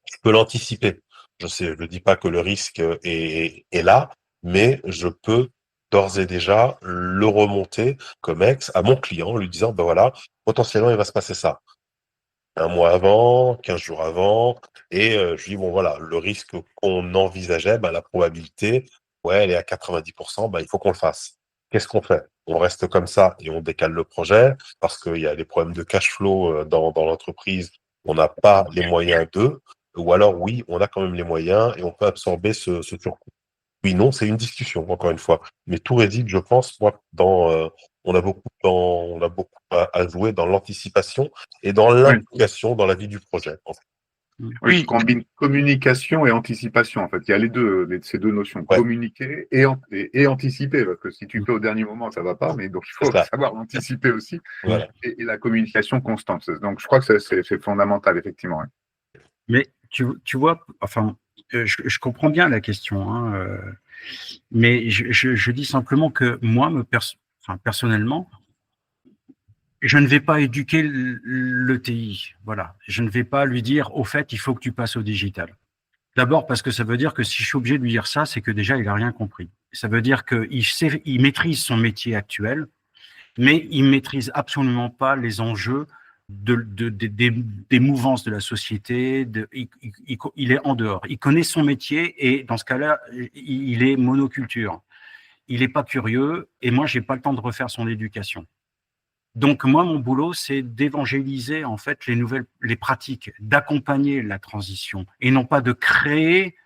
je peux l'anticiper. Je sais, je ne dis pas que le risque est là, mais je peux d'ores et déjà le remonter comme ex à mon client, en lui disant, ben voilà, potentiellement, il va se passer ça. Un mois avant, 15 jours avant, et je lui dis, bon voilà, le risque qu'on envisageait, ben, la probabilité, ouais, elle est à 90%, ben, il faut qu'on le fasse. Qu'est-ce qu'on fait? On reste comme ça et on décale le projet parce qu'il y a des problèmes de cash flow dans l'entreprise, on n'a pas les moyens d'eux, ou alors oui, on a quand même les moyens et on peut absorber ce surcoût. Oui, non, c'est une discussion, encore une fois. Mais tout réside, je pense, moi, on a beaucoup à jouer dans l'anticipation et dans Oui. l'implication dans la vie du projet. En fait. Oui, tu combines communication et anticipation. En fait, il y a ces deux notions, Ouais. communiquer et anticiper. Parce que si tu fais au dernier moment, ça va pas. Mais donc, il faut C'est ça. savoir anticiper aussi. Voilà. Et la communication constante. Donc, je crois que c'est fondamental, effectivement. Ouais. Mais tu vois, enfin, je comprends bien la question, hein, mais je dis simplement que moi, personnellement, je ne vais pas éduquer le TI. Voilà. Je ne vais pas lui dire, au fait, il faut que tu passes au digital. D'abord parce que ça veut dire que si je suis obligé de lui dire ça, c'est que déjà, il n'a rien compris. Ça veut dire il maîtrise son métier actuel, mais il maîtrise absolument pas les enjeux des mouvances de la société. Il est en dehors. Il connaît son métier et dans ce cas-là, il est monoculture. Il n'est pas curieux et moi, j'ai pas le temps de refaire son éducation. Donc moi, mon boulot, c'est d'évangéliser en fait les pratiques, d'accompagner la transition et non pas de créer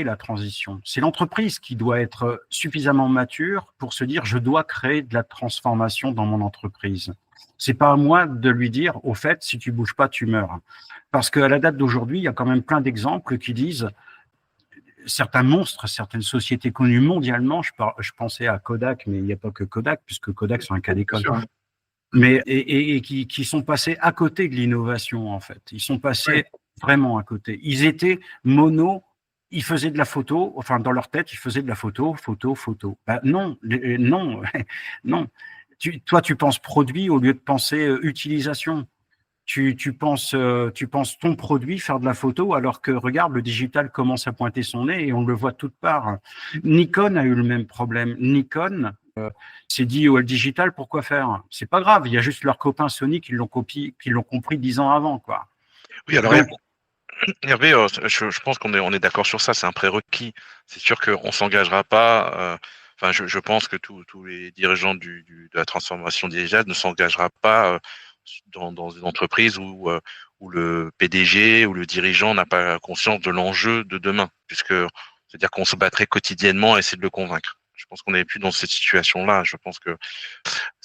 la transition. C'est l'entreprise qui doit être suffisamment mature pour se dire je dois créer de la transformation dans mon entreprise. C'est pas à moi de lui dire au fait si tu bouges pas tu meurs. Parce qu'à la date d'aujourd'hui, il y a quand même plein d'exemples qui disent certains monstres, certaines sociétés connues mondialement, je pensais à Kodak, mais il n'y a pas que Kodak, puisque Kodak, c'est un cas d'école. Mais, et qui sont passés à côté de l'innovation, en fait. Ils sont passés vraiment à côté. Ils étaient ils faisaient de la photo, enfin, dans leur tête, ils faisaient de la photo. Ben, non, non. Toi, tu penses produit au lieu de penser utilisation. Tu penses ton produit, faire de la photo, alors que regarde, le digital commence à pointer son nez et on le voit de toutes parts. Nikon a eu le même problème. Nikon, CDO Digital, pourquoi faire? C'est pas grave, il y a juste leurs copains Sony qui l'ont compris 10 ans avant, quoi. Oui, alors Donc, Hervé, je pense qu'on est d'accord sur ça, c'est un prérequis. C'est sûr qu'on s'engagera pas. Enfin, je pense que tous les dirigeants de la transformation digitale ne s'engagera pas dans une entreprise où le PDG ou le dirigeant n'a pas conscience de l'enjeu de demain, puisque c'est-à-dire qu'on se battrait quotidiennement à essayer de le convaincre. Je pense qu'on n'est plus dans cette situation-là. Je pense que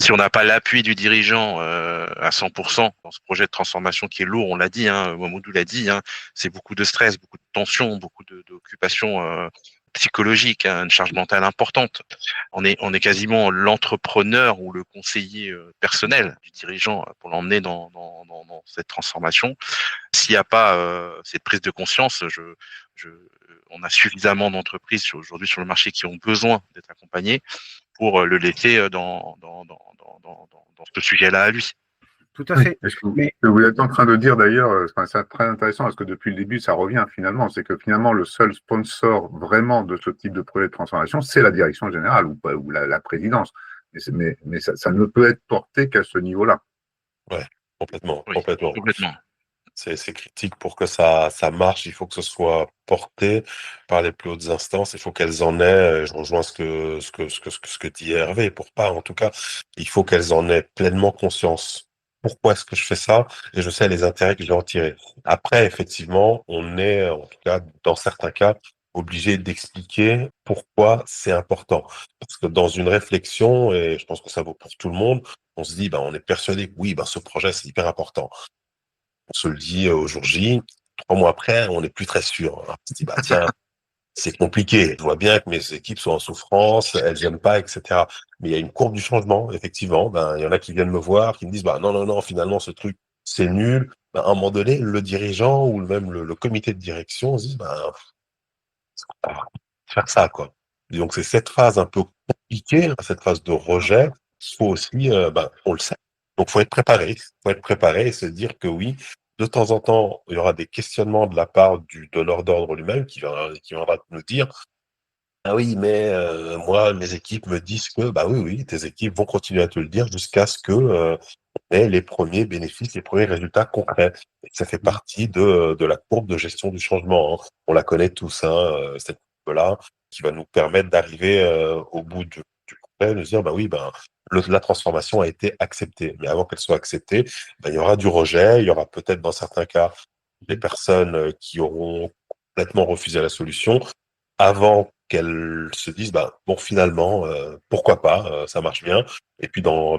si on n'a pas l'appui du dirigeant à 100% dans ce projet de transformation qui est lourd, on l'a dit, Mamoudou l'a dit, c'est beaucoup de stress, beaucoup de tension, beaucoup d'occupations psychologiques, une charge mentale importante. On est quasiment l'entrepreneur ou le conseiller personnel du dirigeant pour l'emmener dans cette transformation. S'il n'y a pas cette prise de conscience, on a suffisamment d'entreprises aujourd'hui sur le marché qui ont besoin d'être accompagnées pour le laisser dans ce sujet-là à lui. tout à fait. Et ce Mais que vous êtes en train de dire d'ailleurs, c'est très intéressant parce que depuis le début, ça revient finalement. C'est que finalement, le seul sponsor vraiment de ce type de projet de transformation, c'est la direction générale ou la présidence. Mais ça ne peut être porté qu'à ce niveau-là. Ouais, complètement, Oui, complètement. complètement. C'est critique pour que ça marche. Il faut que ce soit porté par les plus hautes instances. Il faut qu'elles en aient. Je rejoins ce que dit Hervé. Pour pas, en tout cas, il faut qu'elles en aient pleinement conscience. Pourquoi est-ce que je fais ça? Et je sais les intérêts que je vais en tirer. Après, effectivement, on est, en tout cas, dans certains cas, obligé d'expliquer pourquoi c'est important. Parce que dans une réflexion, et je pense que ça vaut pour tout le monde, on se dit, on est persuadé que oui, ce projet, c'est hyper important. On se le dit au jour J. 3 mois après, on n'est plus très sûr. On se dit, tiens, c'est compliqué. Je vois bien que mes équipes sont en souffrance, elles n'aiment pas, etc. Mais il y a une courbe du changement, effectivement. Il y en a qui viennent me voir, qui me disent, non, non, non, finalement, ce truc, c'est nul. À un moment donné, le dirigeant ou même le comité de direction se dit, on va faire ça, quoi. Et donc, c'est cette phase un peu compliquée, cette phase de rejet, qu'il faut aussi, on le sait. Donc, faut être préparé. Faut être préparé et se dire que oui, de temps en temps, il y aura des questionnements de la part du donneur d'ordre lui-même qui viendra nous dire, ah oui, mais moi, mes équipes me disent que, oui, oui, tes équipes vont continuer à te le dire jusqu'à ce que on ait les premiers bénéfices, les premiers résultats concrets. Et ça fait partie de la courbe de gestion du changement, hein. On la connaît tous, cette courbe-là, qui va nous permettre d'arriver au bout du projet, de se dire, oui, la transformation a été acceptée. Mais avant qu'elle soit acceptée, il y aura du rejet, il y aura peut-être dans certains cas des personnes qui auront complètement refusé la solution avant qu'elles se disent, finalement, pourquoi pas, ça marche bien. Et puis dans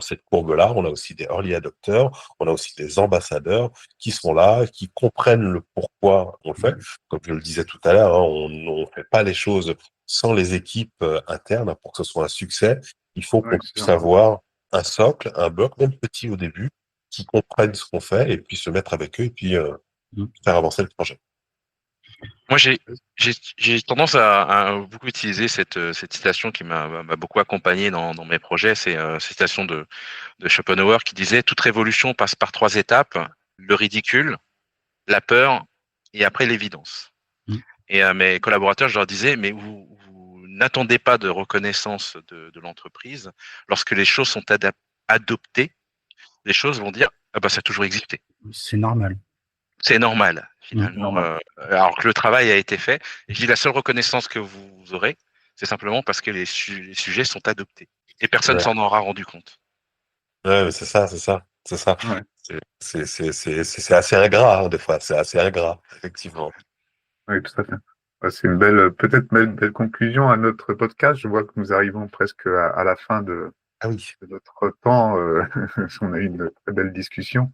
cette courbe-là, on a aussi des early adopters, on a aussi des ambassadeurs qui sont là, qui comprennent le pourquoi on le fait. Comme je le disais tout à l'heure, on fait pas les choses sans les équipes internes pour que ce soit un succès. Il faut qu'on puisse avoir un socle, un bloc, même petit au début, qui comprennent ce qu'on fait et puis se mettre avec eux et puis faire avancer le projet. Moi, j'ai tendance à beaucoup utiliser cette citation qui m'a beaucoup accompagné dans mes projets. C'est cette citation de Schopenhauer qui disait: toute révolution passe par 3 étapes, le ridicule, la peur et après l'évidence. Et à mes collaborateurs, je leur disais, mais vous n'attendez pas de reconnaissance de l'entreprise. Lorsque les choses sont adoptées, les choses vont dire, ça a toujours existé. C'est normal. C'est normal, finalement. Alors que le travail a été fait. Et je dis, la seule reconnaissance que vous aurez, c'est simplement parce que les sujets sont adoptés. Et personne s'en aura rendu compte. Ouais, mais c'est ça. Ouais. C'est assez ingrat, des fois. C'est assez ingrat, effectivement. Oui, tout à fait. C'est une belle conclusion à notre podcast. Je vois que nous arrivons presque à la fin de notre temps. On a eu une très belle discussion.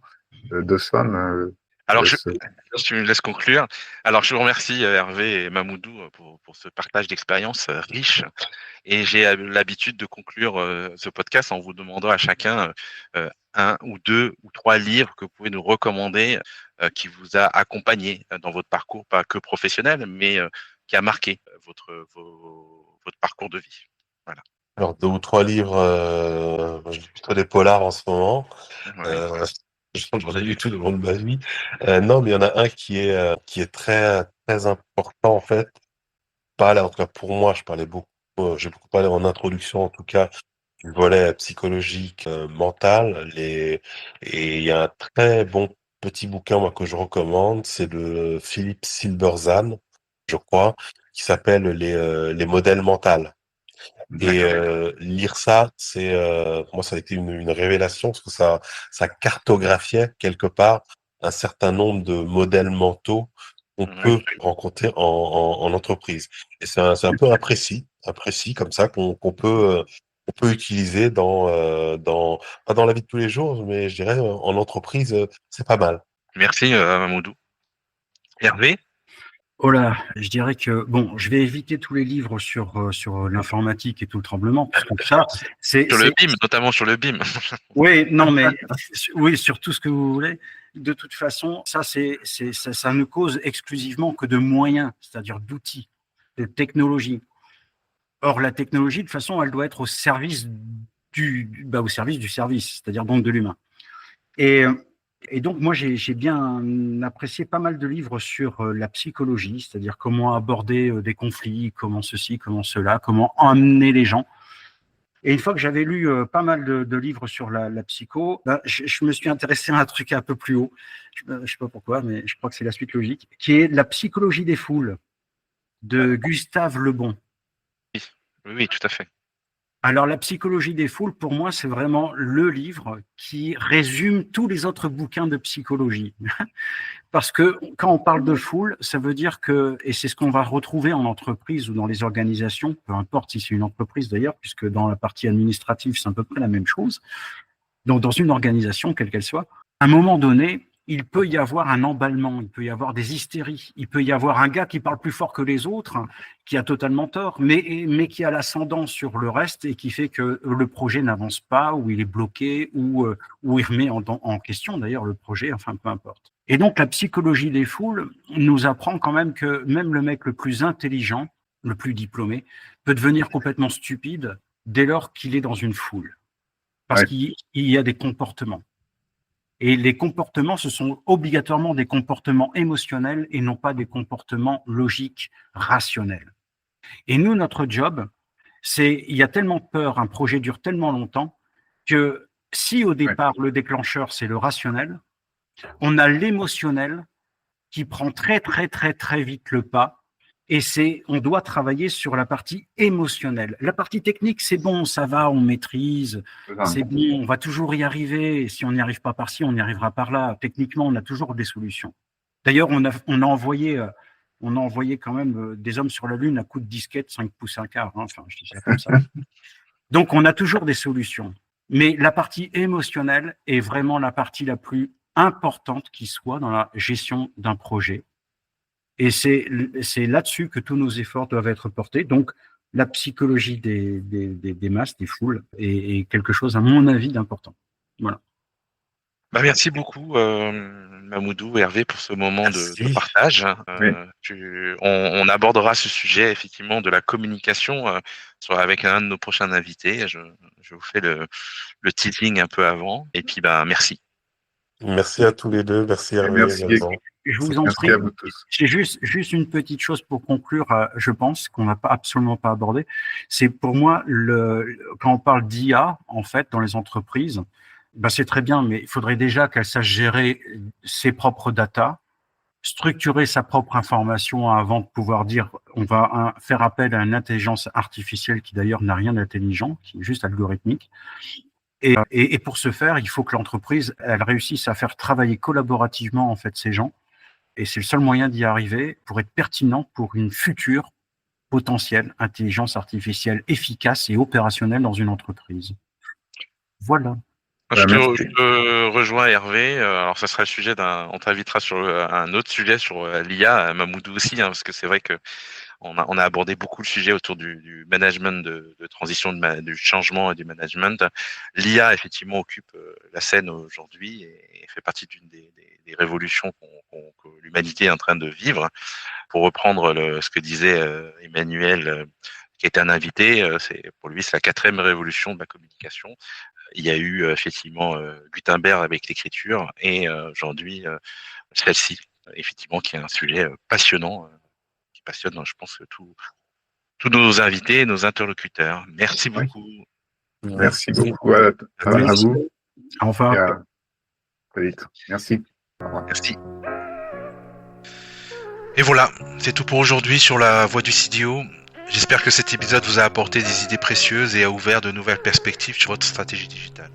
Dawson. Alors, tu me laisses conclure. Alors, je vous remercie, Hervé et Mamoudou, pour ce partage d'expérience riche. Et j'ai l'habitude de conclure ce podcast en vous demandant à chacun 1 ou 2 ou 3 livres que vous pouvez nous recommander qui vous a accompagné dans votre parcours, pas que professionnel, mais qui a marqué votre parcours de vie. Voilà. Alors, 2 ou 3 livres, je lis plutôt des polars en ce moment. Ouais. J'en ai lu tout au long de ma vie. Non, mais il y en a un qui est très, très important, en fait. En tout cas pour moi, je parlais beaucoup j'ai beaucoup parlé en introduction, en tout cas, du volet psychologique, mental. Et il y a un très bon petit bouquin, moi, que je recommande, c'est de Philippe Silberzahn, je crois, qui s'appelle les modèles mentaux. Et D'accord. lire ça, moi, ça a été une révélation parce que ça cartographiait quelque part un certain nombre de modèles mentaux qu'on Oui. peut rencontrer en entreprise. Et c'est un peu un précis comme ça qu'on peut utiliser pas dans la vie de tous les jours, mais je dirais en entreprise, c'est pas mal. Merci, Mamoudou. Hervé, Oh là, je dirais que bon, je vais éviter tous les livres sur l'informatique et tout le tremblement, parce que ça, c'est, sur le c'est, BIM, notamment sur le BIM. oui, non, mais oui, sur tout ce que vous voulez. De toute façon, ça ne cause exclusivement que de moyens, c'est-à-dire d'outils, de technologie. Or, la technologie, de toute façon, elle doit être au service au service du service, c'est-à-dire donc de l'humain. Et, et donc, moi, j'ai bien apprécié pas mal de livres sur la psychologie, c'est-à-dire comment aborder des conflits, comment ceci, comment cela, comment emmener les gens. Et une fois que j'avais lu pas mal de livres sur la psycho, ben, je me suis intéressé à un truc un peu plus haut. Je ne sais pas pourquoi, mais je crois que c'est la suite logique, qui est la psychologie des foules de Gustave Le Bon. Oui, oui, tout à fait. Alors, la psychologie des foules, pour moi, c'est vraiment le livre qui résume tous les autres bouquins de psychologie. Parce que quand on parle de foule, ça veut dire que, et c'est ce qu'on va retrouver en entreprise ou dans les organisations, peu importe si c'est une entreprise d'ailleurs, puisque dans la partie administrative, c'est à peu près la même chose. Donc, dans une organisation, quelle qu'elle soit, à un moment donné, il peut y avoir un emballement, il peut y avoir des hystéries, il peut y avoir un gars qui parle plus fort que les autres, qui a totalement tort, mais qui a l'ascendant sur le reste et qui fait que le projet n'avance pas, ou il est bloqué, ou il remet en question d'ailleurs le projet, enfin peu importe. Et donc la psychologie des foules nous apprend quand même que même le mec le plus intelligent, le plus diplômé, peut devenir complètement stupide dès lors qu'il est dans une foule. Parce Ouais. qu'il y a des comportements. Et les comportements, ce sont obligatoirement des comportements émotionnels et non pas des comportements logiques, rationnels. Et nous, notre job, il y a tellement de peur, un projet dure tellement longtemps que si au départ, le déclencheur, c'est le rationnel, on a l'émotionnel qui prend très, très, très, très vite le pas. Et on doit travailler sur la partie émotionnelle. La partie technique, c'est bon, ça va, on maîtrise, c'est bon, on va toujours y arriver. Et si on n'y arrive pas par ci, on y arrivera par là. Techniquement, on a toujours des solutions. D'ailleurs, on a envoyé quand même des hommes sur la Lune à coups de disquette 5 pouces 1 quart. Hein, enfin, je dis ça comme ça. Donc, on a toujours des solutions. Mais la partie émotionnelle est vraiment la partie la plus importante qui soit dans la gestion d'un projet. Et c'est là-dessus que tous nos efforts doivent être portés. Donc, la psychologie des masses, des foules, est quelque chose, à mon avis, d'important. Voilà. Bah, merci beaucoup, Mamoudou et Hervé, pour ce moment de Merci. partage. Oui. On abordera ce sujet effectivement de la communication avec un de nos prochains invités. Je vous fais le teasing un peu avant. Et puis, bah, merci. Merci à tous les deux. Merci Hervé Merci. également. Je vous en Merci prie. à vous tous. J'ai juste une petite chose pour conclure, je pense, qu'on n'a absolument pas abordé. C'est pour moi, quand on parle d'IA, en fait, dans les entreprises, bah, c'est très bien, mais il faudrait déjà qu'elle sache gérer ses propres data, structurer sa propre information avant de pouvoir dire on va faire appel à une intelligence artificielle qui d'ailleurs n'a rien d'intelligent, qui est juste algorithmique. Et pour ce faire, il faut que l'entreprise elle réussisse à faire travailler collaborativement en fait ces gens. Et c'est le seul moyen d'y arriver pour être pertinent pour une future potentielle intelligence artificielle efficace et opérationnelle dans une entreprise. Voilà. Je Merci. te rejoins Hervé. Alors ça sera le sujet on t'invitera sur un autre sujet sur l'IA, Mamoudou aussi, hein, parce que c'est vrai que on a abordé beaucoup le sujet autour du management de transition, du changement et du management. L'IA effectivement occupe la scène aujourd'hui et fait partie d'une des révolutions que l'humanité est en train de vivre. Pour reprendre ce que disait Emmanuel, qui était un invité, pour lui c'est la 4e révolution de la communication. Il y a eu effectivement Gutenberg avec l'écriture et aujourd'hui celle-ci, effectivement, qui est un sujet passionnant, qui passionne, je pense, tous nos invités et nos interlocuteurs. Merci Oui. beaucoup. Merci beaucoup à vous. Au revoir. Et à très vite. Merci. Au revoir. Merci. Et voilà, c'est tout pour aujourd'hui sur la voie du CDO. J'espère que cet épisode vous a apporté des idées précieuses et a ouvert de nouvelles perspectives sur votre stratégie digitale.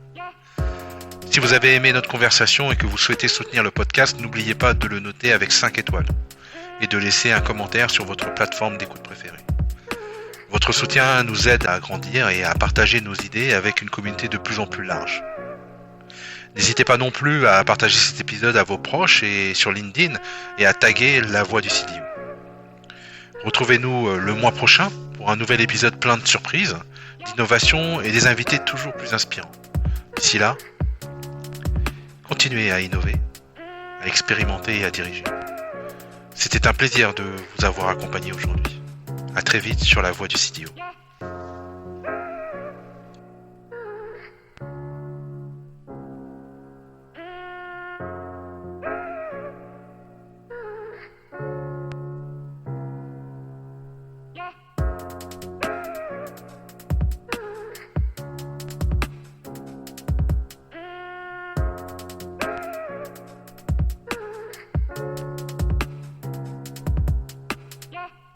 Si vous avez aimé notre conversation et que vous souhaitez soutenir le podcast, n'oubliez pas de le noter avec 5 étoiles et de laisser un commentaire sur votre plateforme d'écoute préférée. Votre soutien nous aide à grandir et à partager nos idées avec une communauté de plus en plus large. N'hésitez pas non plus à partager cet épisode à vos proches et sur LinkedIn et à taguer la voix du CDO. Retrouvez-nous le mois prochain pour un nouvel épisode plein de surprises, d'innovations et des invités toujours plus inspirants. D'ici là, continuez à innover, à expérimenter et à diriger. C'était un plaisir de vous avoir accompagné aujourd'hui. À très vite sur la voie du CDO.